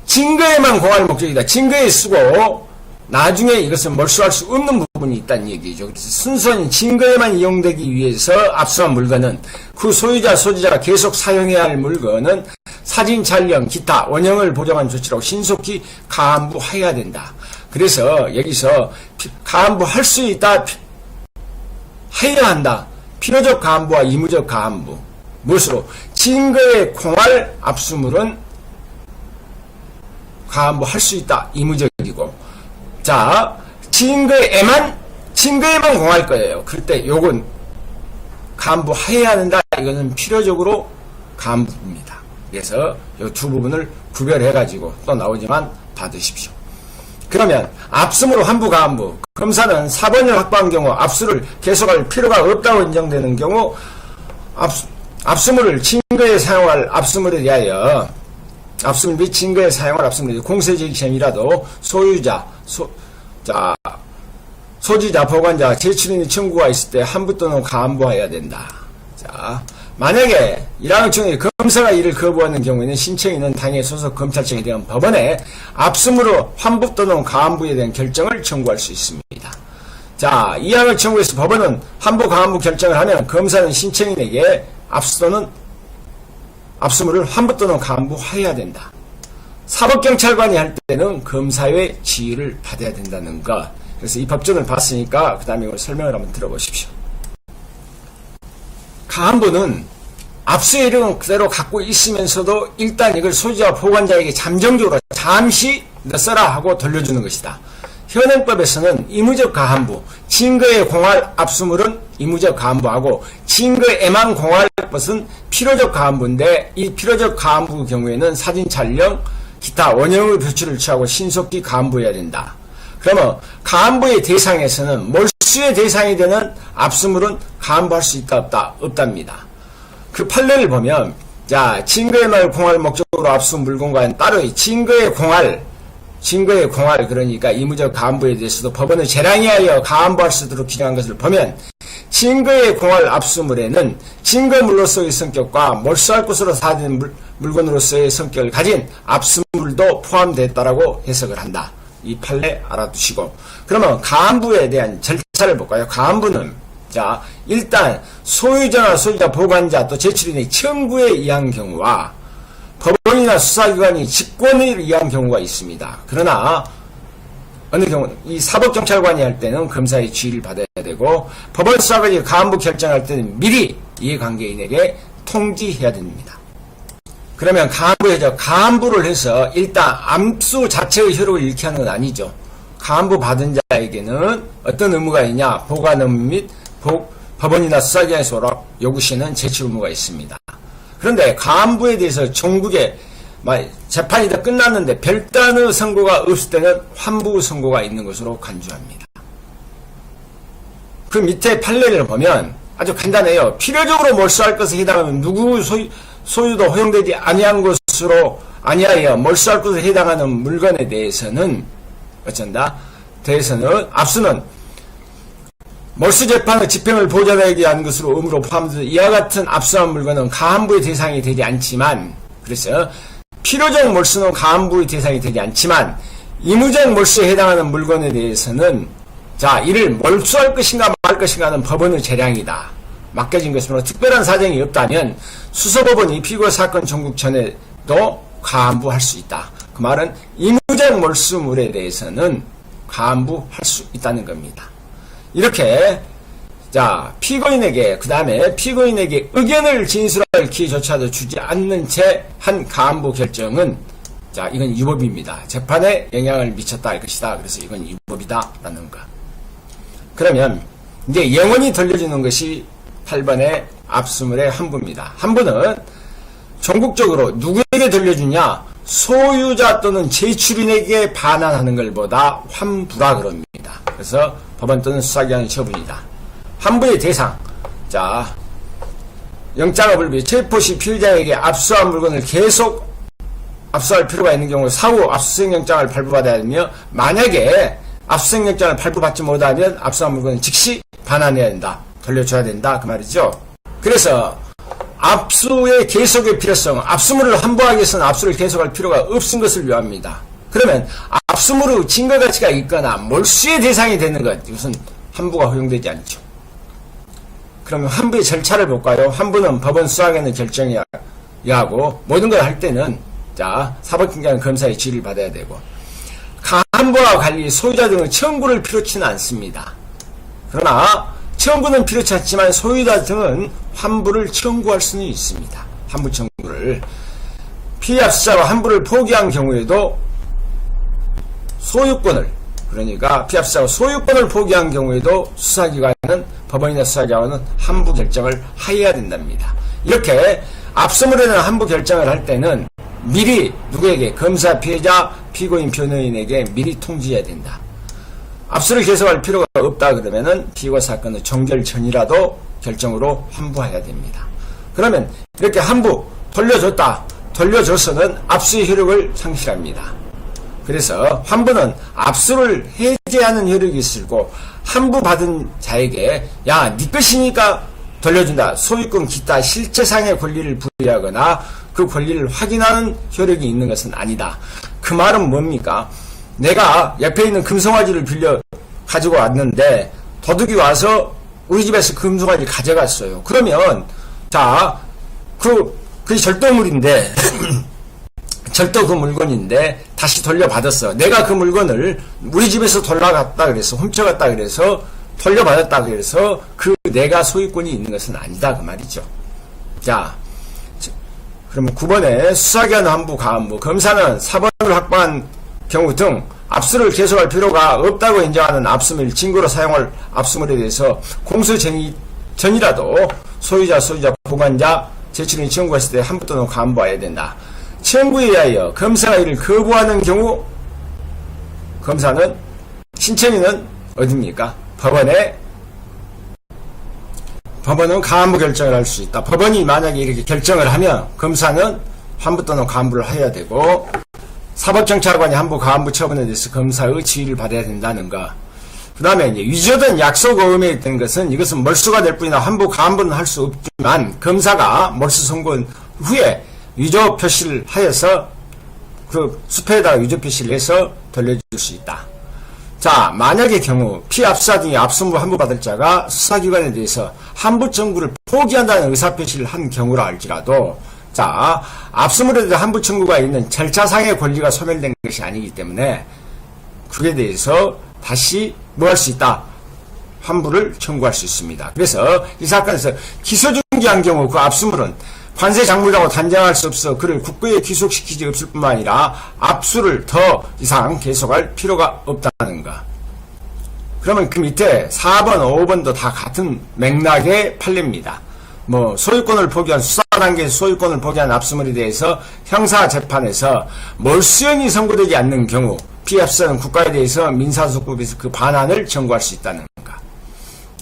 증거에만 공할 목적이다. 증거에 쓰고 나중에 이것을 몰수할 수 없는 부분이 있다는 얘기죠. 그래서 순수한 증거에만 이용되기 위해서 압수한 물건은 그 소유자, 소지자가 계속 사용해야 할 물건은 사진 촬영, 기타, 원형을 보정한 조치라고 신속히 가한부해야 된다. 그래서 여기서 가한부할 수 있다, 해야 한다. 필요적 가한부와 의무적 가한부. 무엇으로? 증거에 공할 압수물은 가한부할 수 있다. 의무적이고. 자, 증거에만 공할 거예요. 그럴 때 요건 가한부해야 한다. 이거는 필요적으로 가한부입니다. 그래서 이 두 부분을 구별해가지고 또 나오지만 받으십시오. 그러면 압수물 환부, 가한부. 검사는 사본을 확보한 경우 압수를 계속할 필요가 없다고 인정되는 경우 압수물을 증거에 사용할 압수물에 대하여 압수물 및 증거에 사용할 압수물에 공세제기 시험이라도 소유자, 소지자, 보관자, 제출인의 청구가 있을 때 환부 또는 가한부해야 된다. 자, 만약에 1항 중에 검사가 이를 거부하는 경우에는 신청인은 당해 소속 검찰청에 대한 법원에 압수물로 환부 또는 가한부에 대한 결정을 청구할 수 있습니다. 자, 2항을 청구해서 법원은 환부, 가한부 결정을 하면 검사는 신청인에게 압수물을 환부 또는 가한부해야 된다. 사법경찰관이 할 때는 검사의 지휘를 받아야 된다는 것. 그래서 이 법전을 봤으니까 그 다음에 이걸 설명을 한번 들어보십시오. 가한부는 압수의 이력은 그대로 갖고 있으면서도 일단 이걸 소지자, 보관자에게 잠정적으로 잠시 써라 하고 돌려주는 것이다. 현행법에서는 의무적 가한부, 증거에 공할 압수물은 의무적 가한부하고 증거에만 공할 것은 필요적 가한부인데, 이 필요적 가한부 경우에는 사진 촬영, 기타 원형의 표출을 취하고 신속히 가한부해야 된다. 그러면 가한부의 대상에서는 몰수의 대상이 되는 압수물은 가한부할 수 있다, 없다? 없답니다. 그 판례를 보면, 자, 증거에만 공할 목적으로 압수 물건과는 따로 증거에 공할, 그러니까 의무적 가한부에 대해서도 법원의 재량에 하여 가한부할 수 있도록 규정한 것을 보면, 증거에 공할 압수물에는 증거물로서의 성격과 몰수할 것으로 사된 물건으로서의 성격을 가진 압수물도 포함됐다라고 해석을 한다. 이 판례 알아두시고, 그러면 가한부에 대한 절차를 볼까요? 가한부는, 자, 일단 소유자나 소유자, 보관자 또 제출인의 청구에 의한 경우와 법원이나 수사기관이 직권에 의한 경우가 있습니다. 그러나 어느 경우는 이 사법경찰관이 할 때는 검사의 지휘를 받아야 되고, 법원 수사관이 가한부 결정할 때는 미리 이해관계인에게 통지해야 됩니다. 그러면 가한부를 해서 일단 압수 자체의 효력을 잃게 하는 건 아니죠. 가한부 받은 자에게 자에게는 어떤 의무가 있냐? 보관 의무 및 법원이나 수사기관에 소록 요구 시에는 제출 의무가 있습니다. 그런데 가안부에 대해서 전국에 재판이 다 끝났는데 별단의 선고가 없을 때는 환부 선고가 있는 것으로 간주합니다. 그 밑에 판례를 보면 아주 간단해요. 필요적으로 몰수할 것에 해당하면 누구 소유도 허용되지 아니한 것으로 아니하여 몰수할 것에 해당하는 물건에 대해서는 압수는 몰수 재판의 집행을 보좌하기 위한 것으로 의무로 포함돼서 이와 같은 압수한 물건은 가안부의 대상이 되지 않지만, 그래서 필요적 몰수는 가안부의 대상이 되지 않지만 의무적 몰수에 해당하는 물건에 대해서는 이를 몰수할 것인가 말 것인가는 법원의 재량이다. 맡겨진 것으로 특별한 사정이 없다면 수서법원이 피고 사건 전국 전에도 가안부할 수 있다. 그 말은 의무적 몰수물에 대해서는 가안부할 수 있다는 겁니다. 이렇게 피고인에게 의견을 진술할 기회조차도 주지 않는 채 한 가안부 결정은 이건 위법입니다. 재판에 영향을 미쳤다 할 것이다. 그래서 이건 위법이다 라는 거. 그러면 이제 영원히 돌려주는 것이 8번의 압수물의 환부입니다. 환부는 전국적으로 누구에게 돌려주냐? 소유자 또는 제출인에게 반환하는 것보다 환부라 그럽니다. 그래서 법원 또는 수사기관의 처분이다. 환부의 대상. 영장을 불비 체포시 피의자에게 압수한 물건을 계속 압수할 필요가 있는 경우 사후 압수수색영장을 발부받아야 하며, 만약에 압수수색영장을 발부받지 못하면 압수한 물건은 즉시 반환해야 된다. 돌려줘야 된다. 그 말이죠. 그래서 압수의 계속의 필요성, 압수물을 환부하기 위해서는 압수를 계속할 필요가 없은 것을 요합니다. 그러면 압수물의 증거 가치가 있거나 몰수의 대상이 되는 것, 이것은 환부가 허용되지 않죠. 그러면 환부의 절차를 볼까요? 환부는 법원 수사기관의 결정이야 하고, 모든 걸 할 때는 사법기관 검사의 지휘를 받아야 되고, 가안부와 관리, 소유자 등의 청구를 필요치는 않습니다. 그러나 청구는 필요치 않지만 소유자 등은 환부를 청구할 수는 있습니다. 환부 청구를. 피의 압수자가 환부를 포기한 경우에도 소유권을, 그러니까 피의 압수자가 소유권을 포기한 경우에도 수사기관은, 법원이나 수사기관은 환부 결정을 하여야 된답니다. 이렇게 압수물에 대한 환부 결정을 할 때는 미리 누구에게? 검사, 피해자, 피고인, 변호인에게 미리 통지해야 된다. 압수를 계속할 필요가 없다 그러면은 피고 사건의 종결 전이라도 결정으로 환부해야 됩니다. 그러면 이렇게 환부, 돌려줘서는 압수의 효력을 상실합니다. 그래서 환부는 압수를 해제하는 효력이 있고, 환부받은 자에게 네 것이니까 돌려준다, 소유권 기타 실체상의 권리를 부여하거나 그 권리를 확인하는 효력이 있는 것은 아니다. 그 말은 뭡니까? 내가 옆에 있는 금송아지를 빌려 가지고 왔는데 도둑이 와서 우리 집에서 금송아지를 가져갔어요. 그러면 그게 절도물인데 절도 그 물건인데 다시 돌려받았어. 내가 그 물건을 우리 집에서 돌아갔다 그래서, 훔쳐갔다 그래서, 돌려받았다 그래서 내가 소유권이 있는 것은 아니다 그 말이죠. 그러면 9번에 수사기관 환부, 가안부. 검사는 사본을 확보한 경우 등 압수를 계속할 필요가 없다고 인정하는 압수물, 증거로 사용할 압수물에 대해서 공소 전이라도 소유자, 보관자, 제출인이 청구했을 때 환부 또는 가안부해야 된다. 청구에 의하여 검사가 이를 거부하는 경우 검사는, 신청인은 어디입니까? 법원은 가안부 결정을 할 수 있다. 법원이 만약에 이렇게 결정을 하면 검사는 환부 또는 가안부를 해야 되고, 사법경찰관이 환부, 가안부 처분에 대해서 검사의 지휘를 받아야 된다는 거. 그 다음에 위조된 약속 어음에 있던 것은, 이것은 몰수가 될 뿐이나 환부, 가안부는 할 수 없지만 검사가 몰수 선고 후에 위조 표시를 하여서 그 수표에다가 위조 표시를 해서 돌려줄 수 있다. 만약의 경우 피압수자 등의 압수물 환부받을 자가 수사기관에 대해서 환부 청구를 포기한다는 의사표시를 한 경우라 할지라도, 압수물에 대한 환부 청구가 있는 절차상의 권리가 소멸된 것이 아니기 때문에 그에 대해서 다시 뭐 할 수 있다? 환부를 청구할 수 있습니다. 그래서 이 사건에서 기소중지한 경우 그 압수물은 관세 작물이라고 단정할 수 없어 그를 국고에 귀속시키지 없을 뿐만 아니라 압수를 더 이상 계속할 필요가 없다는 것. 그러면 그 밑에 4번, 5번도 다 같은 맥락에 판례입니다. 뭐 소유권을 포기한 수사 단계에서 소유권을 포기한 압수물에 대해서 형사 재판에서 몰수형이 선고되지 않는 경우 피압수사는 국가에 대해서 민사소송법에서 그 반환을 청구할 수 있다는 것.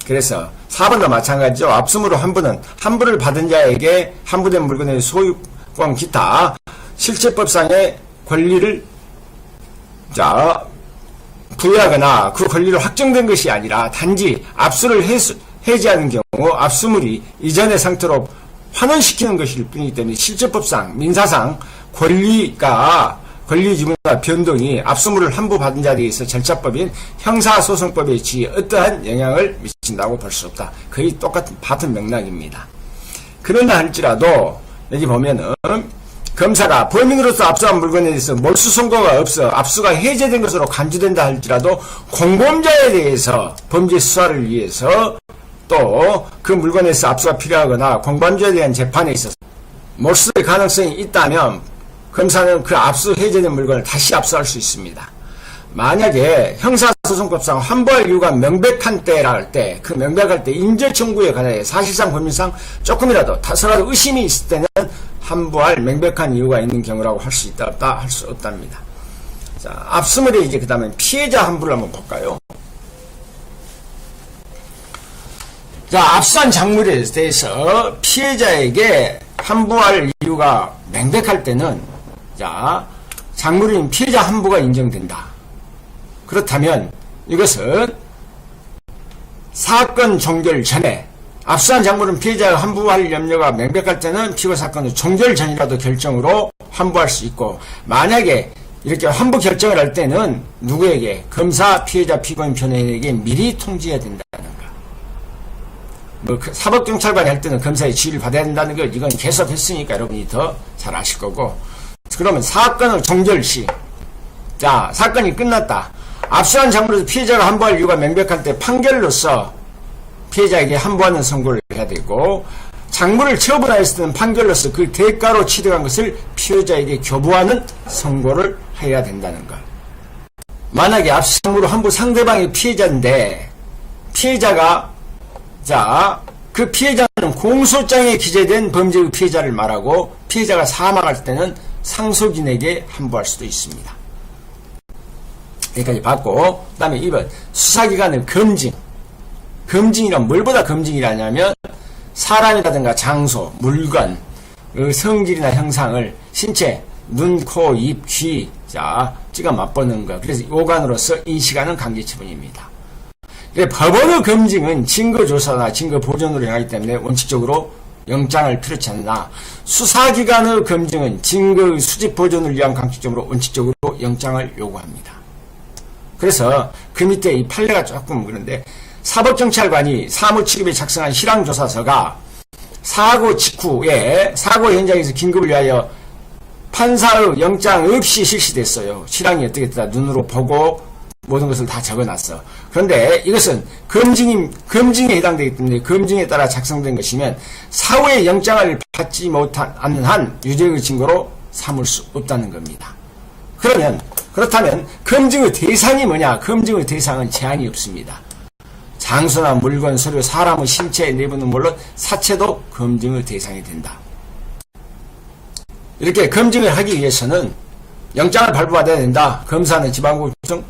그래서 4번도 마찬가지죠. 압수물로 환부는 환부를 받은 자에게 환부된 물건의 소유권 기타 실체법상의 권리를 부여하거나 그 권리를 확정된 것이 아니라 단지 압수를 해제하는 경우 압수물이 이전의 상태로 환원시키는 것일 뿐이기 때문에 실체법상 민사상 권리지분과 변동이 압수물을 환부받은 자에 대해서 절차법인 형사소송법에 어떠한 영향을 미친다고 볼 수 없다. 거의 같은 맥락입니다. 그러나 할지라도 여기 보면은 검사가 범인으로서 압수한 물건에 대해서 몰수 선고가 없어 압수가 해제된 것으로 간주된다 할지라도 공범자에 대해서 범죄 수사를 위해서 또 그 물건에서 압수가 필요하거나 공범자에 대한 재판에 있어서 몰수의 가능성이 있다면 검사는 그 압수 해제된 물건을 다시 압수할 수 있습니다. 만약에 형사소송법상 환부할 이유가 명백한 때라 할 때, 그 명백할 때 인재 청구에 관하여 사실상 법률상 조금이라도 다소라도 의심이 있을 때는 환부할 명백한 이유가 있는 경우라고 할 수 있다, 없다, 할 수 없답니다. 자, 압수물에 이제 그 다음에 피해자 환부를 한번 볼까요? 자, 압수한 작물에 대해서 피해자에게 환부할 이유가 명백할 때는, 자, 작물인 피해자 환부가 인정된다. 그렇다면 이것은 사건 종결 전에 압수한 작물은 피해자가 환부할 염려가 명백할 때는 피고 사건은 종결 전이라도 결정으로 환부할 수 있고, 만약에 이렇게 환부 결정을 할 때는 누구에게? 검사, 피해자, 피고인 변호인에게 미리 통지해야 된다는 거. 뭐 사법경찰관이 할 때는 검사의 지휘를 받아야 된다는 거, 이건 계속 했으니까 여러분이 더 잘 아실 거고. 그러면 사건의 종결 시, 자, 사건이 끝났다. 압수한 작물에서 피해자가 환부할 이유가 명백할 때 판결로서 피해자에게 환부하는 선고를 해야 되고, 작물을 처분하였을 때는 판결로서 그 대가로 취득한 것을 피해자에게 교부하는 선고를 해야 된다는 것. 만약에 압수 작물을 환부 상대방이 피해자인데, 피해자가, 자, 그 피해자는 공소장에 기재된 범죄의 피해자를 말하고, 피해자가 사망할 때는 상속인에게 환부할 수도 있습니다. 여기까지 봤고, 그 다음에 2번 수사기관의 검증. 검증이란 뭘보다 검증이라냐면 사람이라든가 장소, 물건, 성질이나 형상을 신체, 눈, 코, 입, 귀, 자, 찍어 맛보는 것. 그래서 오간으로서 인식하는 강제처분입니다. 법원의 검증은 증거조사나 증거보존으로 행하기 때문에 원칙적으로 영장을 필요치 않으나, 수사기관의 검증은 증거의 수집보존을 위한 강칙점으로 원칙적으로 영장을 요구합니다. 그래서 그 밑에 이 판례가 조금 그런데, 사법경찰관이 사무취급에 작성한 실황조사서가 사고 직후에 사고 현장에서 긴급을 위하여 판사의 영장 없이 실시됐어요. 실황이 어떻게 됐다 눈으로 보고 모든 것을 다 적어놨어. 그런데 이것은 검증에 해당되기 때문에 검증에 따라 작성된 것이면 사후에 영장을 받지 않는 한 유죄의 증거로 삼을 수 없다는 겁니다. 그렇다면 검증의 대상이 뭐냐? 검증의 대상은 제한이 없습니다. 장소나 물건, 서류, 사람의 신체 내부는 물론 사체도 검증의 대상이 된다. 이렇게 검증을 하기 위해서는 영장을 발부받아야 된다. 검사는 지방법정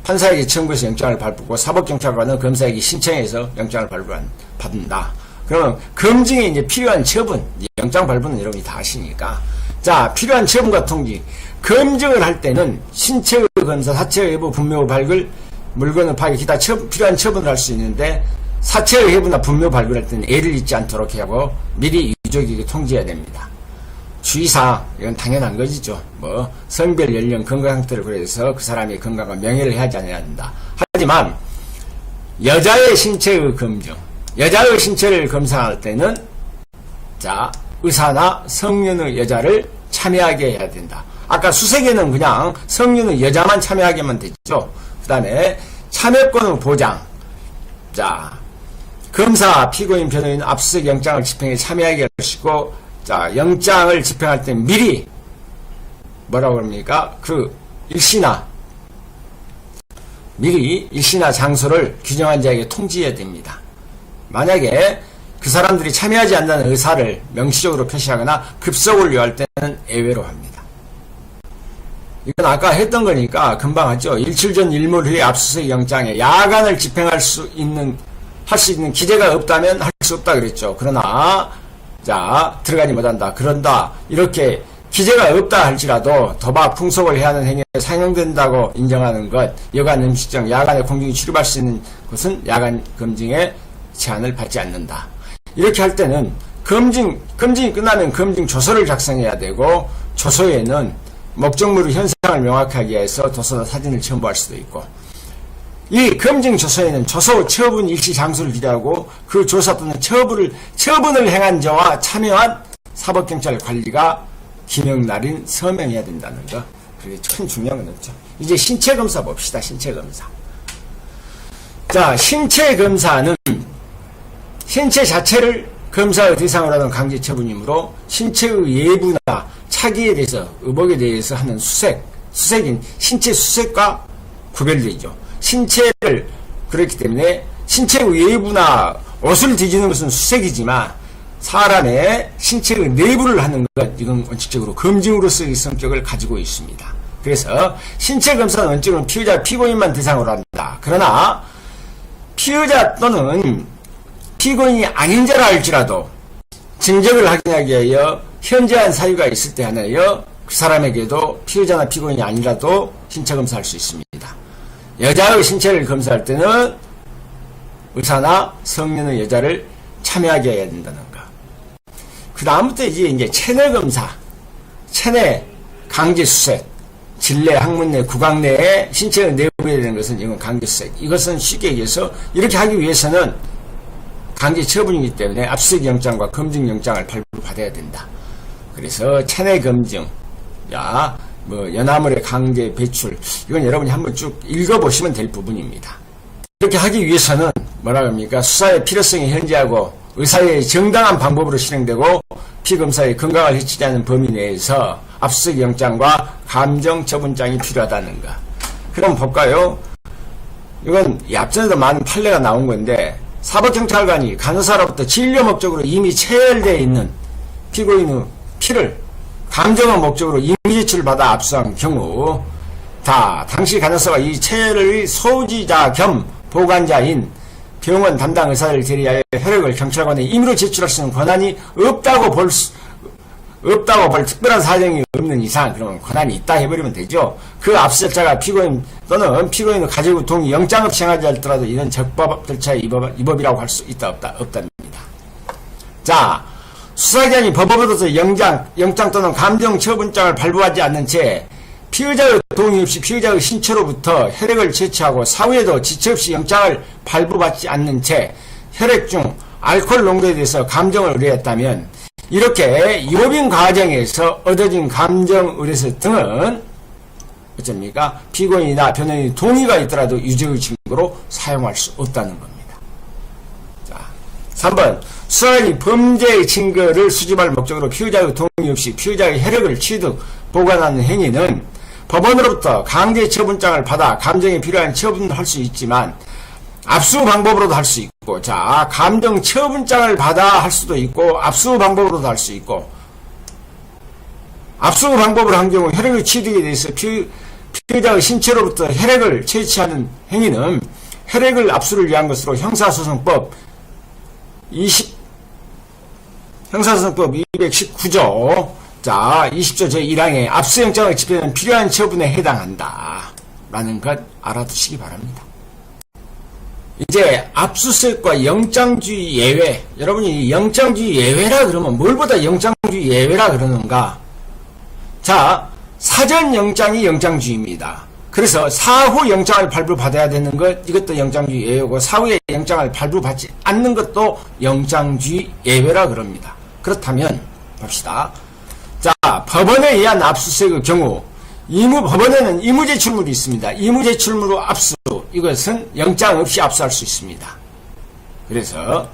판사에게 청구해서 영장을 발부고, 사법경찰관은 검사에게 신청해서 영장을 발부받는다. 그러면 검증에 이제 필요한 처분, 영장 발부는 여러분이 다 아시니까. 자, 필요한 처분과 통지. 검증을 할 때는 신체의 검사, 사체의 외부 분묘 발굴, 물건을 파기, 기타 필요한 처분을 할 수 있는데, 사체의 해부나 분묘 발굴할 때는 애를 잊지 않도록 하고 미리 유족에게 통지해야 됩니다. 주의사항, 이건 당연한 것이죠. 뭐 성별, 연령, 건강 상태를 고려해서 그 사람의 건강과 명예를 해야지 않아야 한다. 하지만 여자의 신체의 검증, 여자의 신체를 검사할 때는, 자, 의사나 성년의 여자를 참여하게 해야 된다. 아까 수색에는 그냥 성년의 여자만 참여하게만 됐죠. 그 다음에 참여권의 보장. 자, 검사, 피고인, 변호인 압수수색 영장을 집행에 참여하게 할 것이고, 자, 영장을 집행할 때 미리 뭐라고 합니까? 그 일시나 미리 일시나 장소를 규정한 자에게 통지해야 됩니다. 만약에 그 사람들이 참여하지 않는 의사를 명시적으로 표시하거나 급속을 요할 때는 예외로 합니다. 이건 아까 했던 거니까 금방 하죠. 일출 전 일몰 후에 압수수색 영장에 야간을 집행할 수 있는 기재가 없다면 할 수 없다 그랬죠. 그러나 자 들어가지 못한다. 그런다. 이렇게 기재가 없다 할지라도 도박, 풍속을 해야 하는 행위에 상용된다고 인정하는 것, 여간 음식점, 야간에 공중이 출입할 수 있는 것은 야간 검증에 제한을 받지 않는다. 이렇게 할 때는 검증이 끝나면 검증 조서를 작성해야 되고, 조서에는 목적물의 현상을 명확하게 해서 도서나 사진을 첨부할 수도 있고, 이 검증 조서에는 조서 처분 일시 장소를 기재하고 그 조사 또는 처분을 행한 자와 참여한 사법경찰 관리가 기명날인 서명해야 된다는 거. 그게 참 중요한 건 없죠. 이제 신체검사 봅시다. 신체검사. 자, 신체검사는 신체 자체를 검사의 대상으로 하는 강제처분이므로 신체의 예부나 차기에 대해서, 의복에 대해서 하는 수색인 신체 수색과 구별되죠. 신체를, 그렇기 때문에 신체의 예부나 옷을 뒤지는 것은 수색이지만 사람의 신체의 내부를 하는 것, 이건 원칙적으로 검증으로서의 성격을 가지고 있습니다. 그래서 신체검사는 원칙으로 피의자, 피고인만 대상으로 한다. 그러나 피의자 또는 피고인이 아닌 자라 할지라도 증적을 확인하기 위하여 현저한 사유가 있을 때 하나여 그 사람에게도 피의자나 피고인이 아니라도 신체검사할 수 있습니다. 여자의 신체를 검사할 때는 의사나 성년의 여자를 참여하게 해야 된다는 거. 그 다음부터 이제 체내검사, 체내 강제수색, 진례, 학문 내, 구강 내에 신체의 내부에 되는 것은 이건 강제수색. 이것은 쉽게 얘기해서 이렇게 하기 위해서는 강제처분이기 때문에 압수수색 영장과 검증 영장을 발부받아야 된다. 그래서 체내 검증, 연화물의 강제 배출, 이건 여러분이 한번 쭉 읽어보시면 될 부분입니다. 이렇게 하기 위해서는 뭐라 합니까? 수사의 필요성이 현재하고 의사의 정당한 방법으로 실행되고 피검사의 건강을 해치지 않는 범위 내에서 압수수색 영장과 감정처분장이 필요하다는 거. 그럼 볼까요? 이건 앞전에도 많은 판례가 나온 건데, 사법경찰관이 간호사로부터 진료 목적으로 이미 체열되어 있는 피고인의 피를 감정의 목적으로 임의 제출을 받아 압수한 경우, 당시 간호사가 이 체열의 소지자 겸 보관자인 병원 담당 의사를 제리하여 혈액을 경찰관에 임의로 제출할 수 있는 권한이 없다고 볼 특별한 사정이 없는 이상, 그러면 권한이 있다 해버리면 되죠. 그 압수자가 피고인 또는 피고인의 가족 동의 영장 없이 행하지 않더라도 이런 적법 절차의 위법이라고 할 수 있다 없답니다. 자, 수사기관이 법원으로서 영장 또는 감정처분장을 발부하지 않는 채 피의자의 동의 없이 피의자의 신체로부터 혈액을 채취하고 사후에도 지체 없이 영장을 발부받지 않는 채 혈액 중 알코올 농도에 대해서 감정을 의뢰했다면, 이렇게 위법인 과정에서 얻어진 감정 의뢰서 등은 어쩝니까? 피고인이나 변호인의 동의가 있더라도 유죄의 증거로 사용할 수 없다는 겁니다. 자, 3번. 수사관이 범죄의 증거를 수집할 목적으로 피의자의 동의 없이 피의자의 혈액을 취득, 보관하는 행위는 법원으로부터 강제처분장을 받아 감정에 필요한 처분을 할 수 있지만 압수 방법으로도 할 수 있고, 자, 감정처분장을 받아 할 수도 있고 압수 방법으로도 할 수 있고, 압수 방법을 한 경우 혈액의 취득에 대해서 피의자의 신체로부터 혈액을 채취하는 행위는 혈액을 압수를 위한 것으로 형사소송법 219조 자 20조 제1항에 압수영장을 집행하는 필요한 처분에 해당한다 라는 것 알아두시기 바랍니다. 이제 압수수색과 영장주의 예외, 여러분이 영장주의 예외라 그러면 뭘보다 영장주의 예외라 그러는가? 자, 사전 영장이 영장주의입니다. 그래서 사후 영장을 발부받아야 되는 것, 이것도 영장주의 예외고, 사후에 영장을 발부받지 않는 것도 영장주의 예외라 그럽니다. 그렇다면 봅시다. 자, 법원에 의한 압수수색의 경우 법원에는 의무제출물이 있습니다. 의무제출물로 압수, 이것은 영장 없이 압수할 수 있습니다. 그래서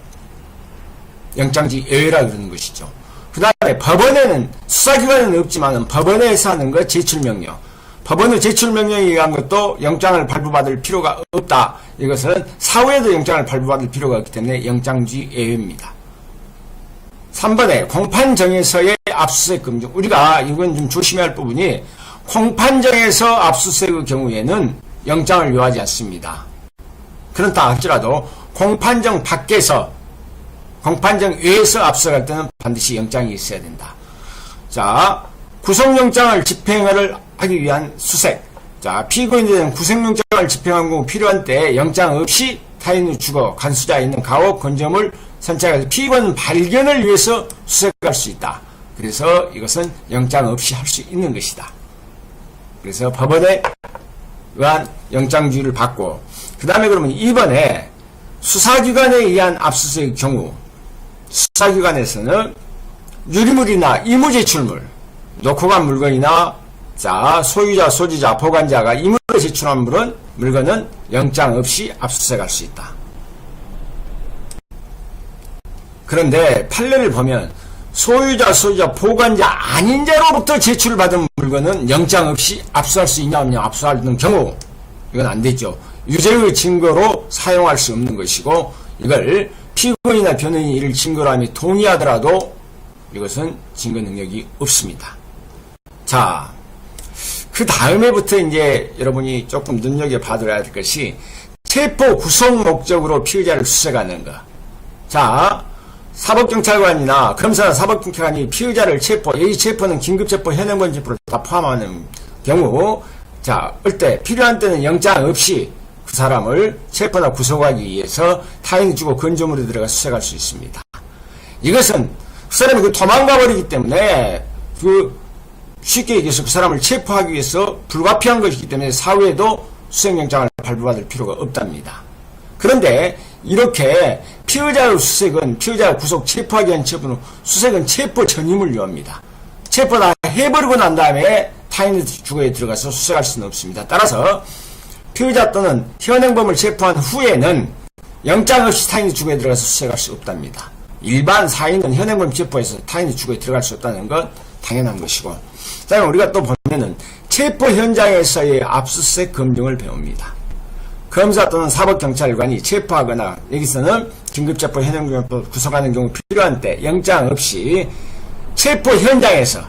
영장주의 예외라 그러는 것이죠. 그 다음에 법원에는, 수사기관에는 없지만 법원에서 하는 것 제출명령, 법원의 제출 명령에 의한 것도 영장을 발부받을 필요가 없다. 이것은 사후에도 영장을 발부받을 필요가 없기 때문에 영장주의 예외입니다. 3번에 공판정에서의 압수수색 금지. 우리가 이건 좀 조심해야 할 부분이 공판정에서 압수수색의 경우에는 영장을 요하지 않습니다. 그렇다 할지라도 공판정 밖에서 공판정 외에서 압수할 때는 반드시 영장이 있어야 된다. 자, 구속영장을 집행을 하기 위한 수색. 자, 피고인에 대한 구속영장을 집행하는 경우 필요한 때 영장 없이 타인의 주거, 간수자에 있는 가옥, 건조물 선착해서 피고인 발견을 위해서 수색할 수 있다. 그래서 이것은 영장 없이 할 수 있는 것이다. 그래서 법원에 의한 영장주의를 받고, 그 다음에 그러면 2번에 수사기관에 의한 압수수색의 경우, 수사기관에서는 유리물이나 이무제출물, 놓고 간 물건이나 자, 소유자, 소지자, 보관자가 이물을 제출한 물건은 영장 없이 압수수색할 수 있다. 그런데 판례를 보면 소유자, 소지자, 보관자 아닌 자로부터 제출받은 물건은 영장 없이 압수할 수 있냐 없냐, 압수하는 경우 이건 안 되죠. 유죄의 증거로 사용할 수 없는 것이고, 이걸 피고인이나 변호인이 이를 증거로 하며 동의하더라도 이것은 증거 능력이 없습니다. 자, 그 다음에부터 이제 여러분이 조금 눈여겨봐둬야 될 것이 체포 구속 목적으로 피의자를 수색하는 것. 자, 사법경찰관이나 검사나 사법경찰관이 피의자를 체포, 이 체포는 긴급체포, 현행범 체포를 다 포함하는 경우, 자, 때 필요한 때는 영장 없이 그 사람을 체포나 구속하기 위해서 타인이 주고 건조물에 들어가 수색할 수 있습니다. 이것은 그 사람이 도망가 버리기 때문에 쉽게 얘기해서 그 사람을 체포하기 위해서 불가피한 것이기 때문에 사후에도 수색영장을 발부받을 필요가 없답니다. 그런데 이렇게 피의자의 수색은 피의자 구속 체포하기 위한 체포는 수색은 체포 전임을 요합니다. 체포 다 해버리고 난 다음에 타인의 주거에 들어가서 수색할 수는 없습니다. 따라서 피의자 또는 현행범을 체포한 후에는 영장 없이 타인의 주거에 들어가서 수색할 수 없답니다. 일반 사인은 현행범 체포해서 타인의 주거에 들어갈 수 없다는 건 당연한 것이고, 그 다음에 우리가 또 보면은 체포 현장에서의 압수수색 검증을 배웁니다. 검사 또는 사법경찰관이 체포하거나 여기서는 긴급체포, 현행범 구속하는 경우 필요한 때 영장 없이 체포 현장에서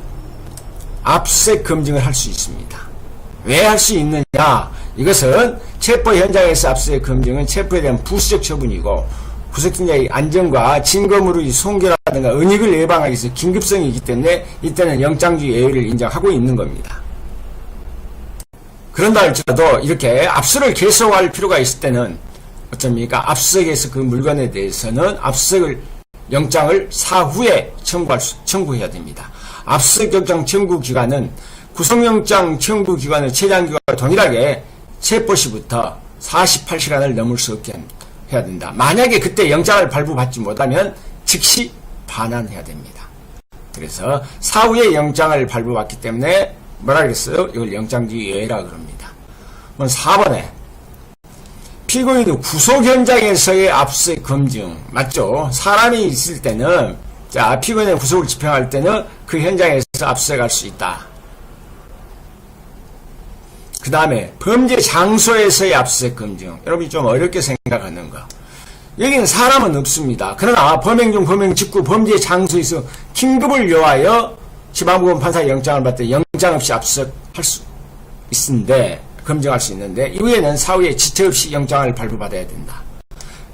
압수수색 검증을 할 수 있습니다. 왜 할 수 있느냐? 이것은 체포 현장에서 압수수색 검증은 체포에 대한 부수적 처분이고 구속증자의 안전과 증거물의 손괴라든가 은닉을 예방하기 위해서 긴급성이 있기 때문에 이때는 영장주의 예외를 인정하고 있는 겁니다. 그런다 할지라도 이렇게 압수를 계속할 필요가 있을 때는 어쩝니까? 압수수색에서 그 물건에 대해서는 압수수색을 영장을 사후에 청구해야 됩니다. 압수수색 영장 청구 기간은 구속영장 청구 기간의 최장기간과 동일하게 체포 시부터 48시간을 넘을 수 없게 해야 된다. 만약에 그때 영장을 발부받지 못하면 즉시 반환해야 됩니다. 그래서 사후에 영장을 발부받기 때문에 뭐라 그랬어요? 이걸 영장주의 예외라 그럽니다. 4번에 피고인의 구속 현장에서의 압수수색 검증 맞죠? 사람이 있을 때는 자 피고인의 구속을 집행할 때는 그 현장에서 압수수색할 수 있다. 그 다음에 범죄 장소에서의 압수수색 검증. 여러분이 좀 어렵게 생각하는 거. 여기는 사람은 없습니다. 그러나 범행 중 범행 직후 범죄 장소에서 긴급을 요하여 지방법원 판사 영장을 받을 때 영장 없이 압수수색할 수 있는데 검증할 수 있는데 이후에는 사후에 지체 없이 영장을 발부받아야 된다.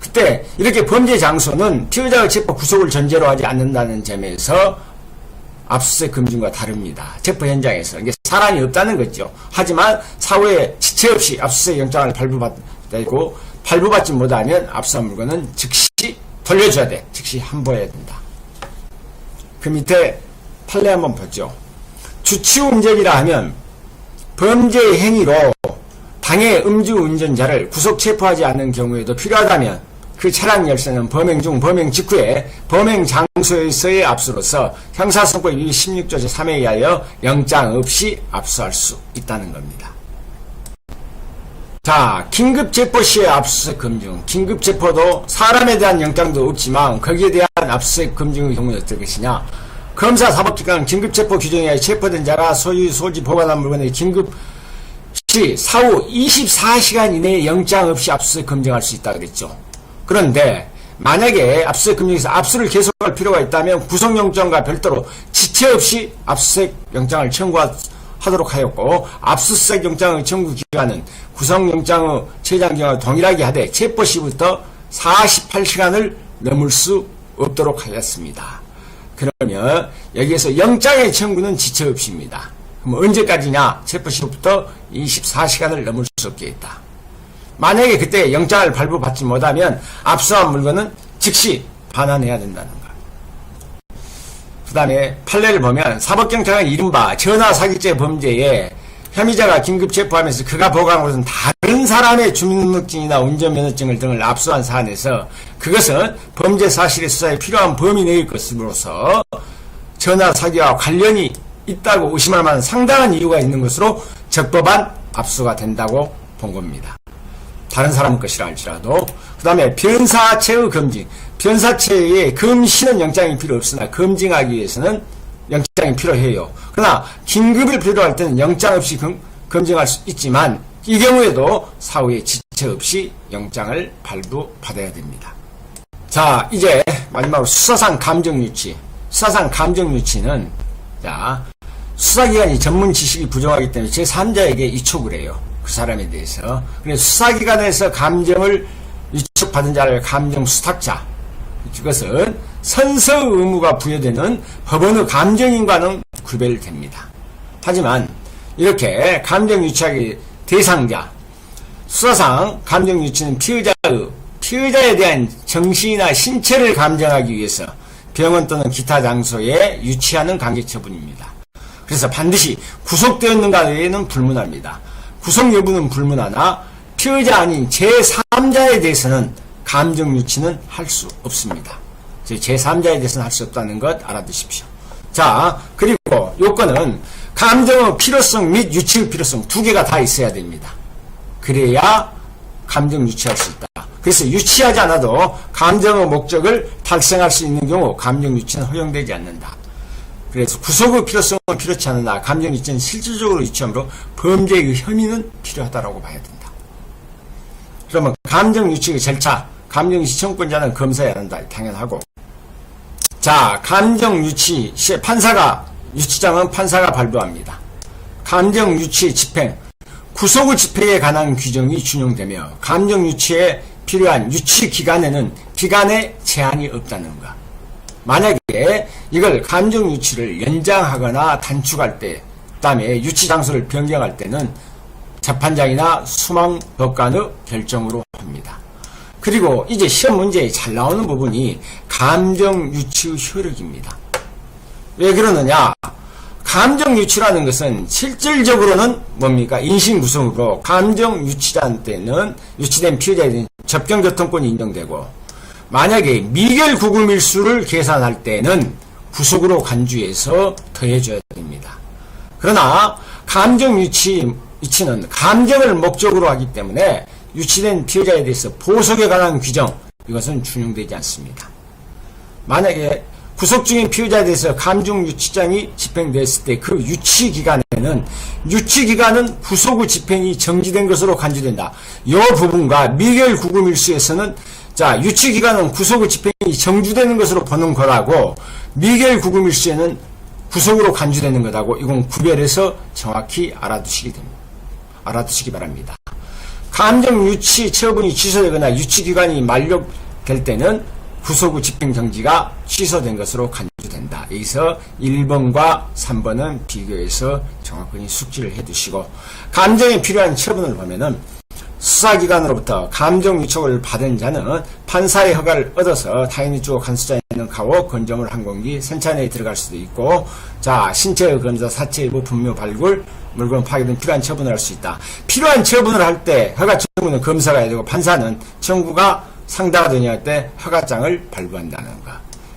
그때 이렇게 범죄 장소는 피의자의 체포 구속을 전제로 하지 않는다는 점에서 압수수색 검증과 다릅니다. 체포 현장에서 이게 사람이 없다는 거죠. 하지만 사후에 지체 없이 압수수색 영장을 발부받고 발부받지 못하면 압수한 물건은 즉시 돌려줘야 돼. 즉시 환부해야 된다. 그 밑에 판례 한번 보죠. 주치운전이라 하면 범죄 행위로 방해 음주운전자를 구속 체포하지 않는 경우에도 필요하다면 그 차량 열쇠는 범행 중 범행 직후에 범행 장소에서의 압수로서 형사소송법 16조 제3에 의하여 영장 없이 압수할 수 있다는 겁니다. 자, 긴급체포 시의 압수수색 검증. 긴급체포도 사람에 대한 영장도 없지만 거기에 대한 압수수색 검증의 경우는 어떨 것이냐. 검사 사법기관 긴급체포 규정에 의해 체포된 자가 소유, 소지, 보관한 물건의 긴급 즉시 사후 24시간 이내에 영장 없이 압수수색 검증할 수 있다 그랬죠. 그런데 만약에 압수수색 검증에서 압수를 계속할 필요가 있다면 구속영장과 별도로 지체 없이 압수수색 영장을 청구하도록 하였고, 압수수색 영장의 청구 기간은 구속영장의 체장기간과 동일하게 하되 체포 시부터 48시간을 넘을 수 없도록 하였습니다. 그러면 여기에서 영장의 청구는 지체 없이입니다. 그럼 언제까지냐? 체포 시부터 24시간을 넘을 수 없게 했다. 만약에 그때 영장을 발부받지 못하면 압수한 물건은 즉시 반환해야 된다는 것. 그 다음에 판례를 보면 사법경찰은 이른바 전화사기죄 범죄에 혐의자가 긴급 체포하면서 그가 보고한 것은 다른 사람의 주민등록증이나 운전면허증을 등을 압수한 사안에서 그것은 범죄 사실의 수사에 필요한 범위 내의 것으로서 전화사기와 관련이 있다고 의심할 만한 상당한 이유가 있는 것으로 적법한 압수가 된다고 본 겁니다. 다른 사람 것이라 할지라도. 그 다음에 변사체의 검증. 변사체에 검시는 영장이 필요 없으나 검증하기 위해서는 영장이 필요해요. 그러나 긴급을 필요할 때는 영장 없이 검증할 수 있지만 이 경우에도 사후에 지체 없이 영장을 발부받아야 됩니다. 자, 이제 마지막으로 수사상 감정유치. 수사상 감정유치는, 자, 수사기관이 전문 지식이 부족하기 때문에 제3자에게 이촉을 해요. 그 사람에 대해서. 그래서 수사기관에서 감정을 위촉받은 자를 감정수탁자. 이것은 선서 의무가 부여되는 법원의 감정인과는 구별됩니다. 하지만 이렇게 감정유치하기 대상자, 수사상 감정유치는 피의자에 대한 정신이나 신체를 감정하기 위해서 병원 또는 기타 장소에 유치하는 강제처분입니다. 그래서 반드시 구속되었는가 외에는 불문합니다. 구속 여부는 불문하나 피의자 아닌 제3자에 대해서는 감정유치는 할 수 없습니다. 제3자에 대해서는 할 수 없다는 것 알아두십시오. 자, 그리고 요건은 감정의 필요성 및 유치의 필요성 두 개가 다 있어야 됩니다. 그래야 감정 유치할 수 있다. 그래서 유치하지 않아도 감정의 목적을 달성할 수 있는 경우 감정 유치는 허용되지 않는다. 그래서 구속의 필요성은 필요치 않으나 감정 유치는 실질적으로 유치하므로 범죄의 혐의는 필요하다고 봐야 된다. 그러면 감정 유치의 절차, 감정 유치 청구권자는 검사해야 한다. 당연하고. 자, 감정 유치 시에 유치장은 판사가 발부합니다. 감정 유치 집행, 구속의 집행에 관한 규정이 준용되며 감정 유치에 필요한 유치 기간에는 기간에 제한이 없다는 것. 만약에 이걸 감정 유치를 연장하거나 단축할 때, 그다음에 유치 장소를 변경할 때는 재판장이나 수망법관의 결정으로 합니다. 그리고 이제 시험 문제에 잘 나오는 부분이 감정 유치의 효력입니다. 왜 그러느냐? 감정 유치라는 것은 실질적으로는 뭡니까? 인신구성으로 감정 유치자한테는 유치된 피해자에 대한 접견교통권이 인정되고, 만약에 미결 구금일수를 계산할 때는 구속으로 간주해서 더해줘야 됩니다. 그러나 감정 유치는 감정을 목적으로 하기 때문에 유치된 피해자에 대해서 보석에 관한 규정, 이것은 준용되지 않습니다. 만약에 구속 중인 피의자에 대해서 감정 유치장이 집행됐을 때 그 유치 기간은 구속 후 집행이 정지된 것으로 간주된다. 이 부분과 미결 구금 일수에서는 자, 유치 기간은 구속 후 집행이 정지되는 것으로 보는 거라고 미결 구금 일수에는 구속으로 간주되는 것하고 이건 구별해서 정확히 알아두시기 바랍니다. 감정 유치 처분이 취소되거나 유치 기간이 만료될 때는 구속 후 집행 정지가 취소된 것으로 간주된다. 여기서 1번과 3번은 비교해서 정확히 숙지를 해두시고, 감정에 필요한 처분을 보면은 수사기관으로부터 감정 유촉을 받은 자는 판사의 허가를 얻어서 타인이 주고 간수자에 있는 가오, 건조물 항공기, 선차 내에 들어갈 수도 있고, 자, 신체의 검사, 사체 일부 분묘 발굴, 물건 파괴 등 필요한 처분을 할 수 있다. 필요한 처분을 할 때 허가 청구는 검사가 해야 되고 판사는 청구가 상다가 되냐 때 허가장을 발부한다는 것.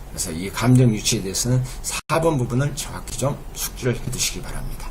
그래서 이 감정 유치에 대해서는 4번 부분을 정확히 좀 숙지를 해두시기 바랍니다.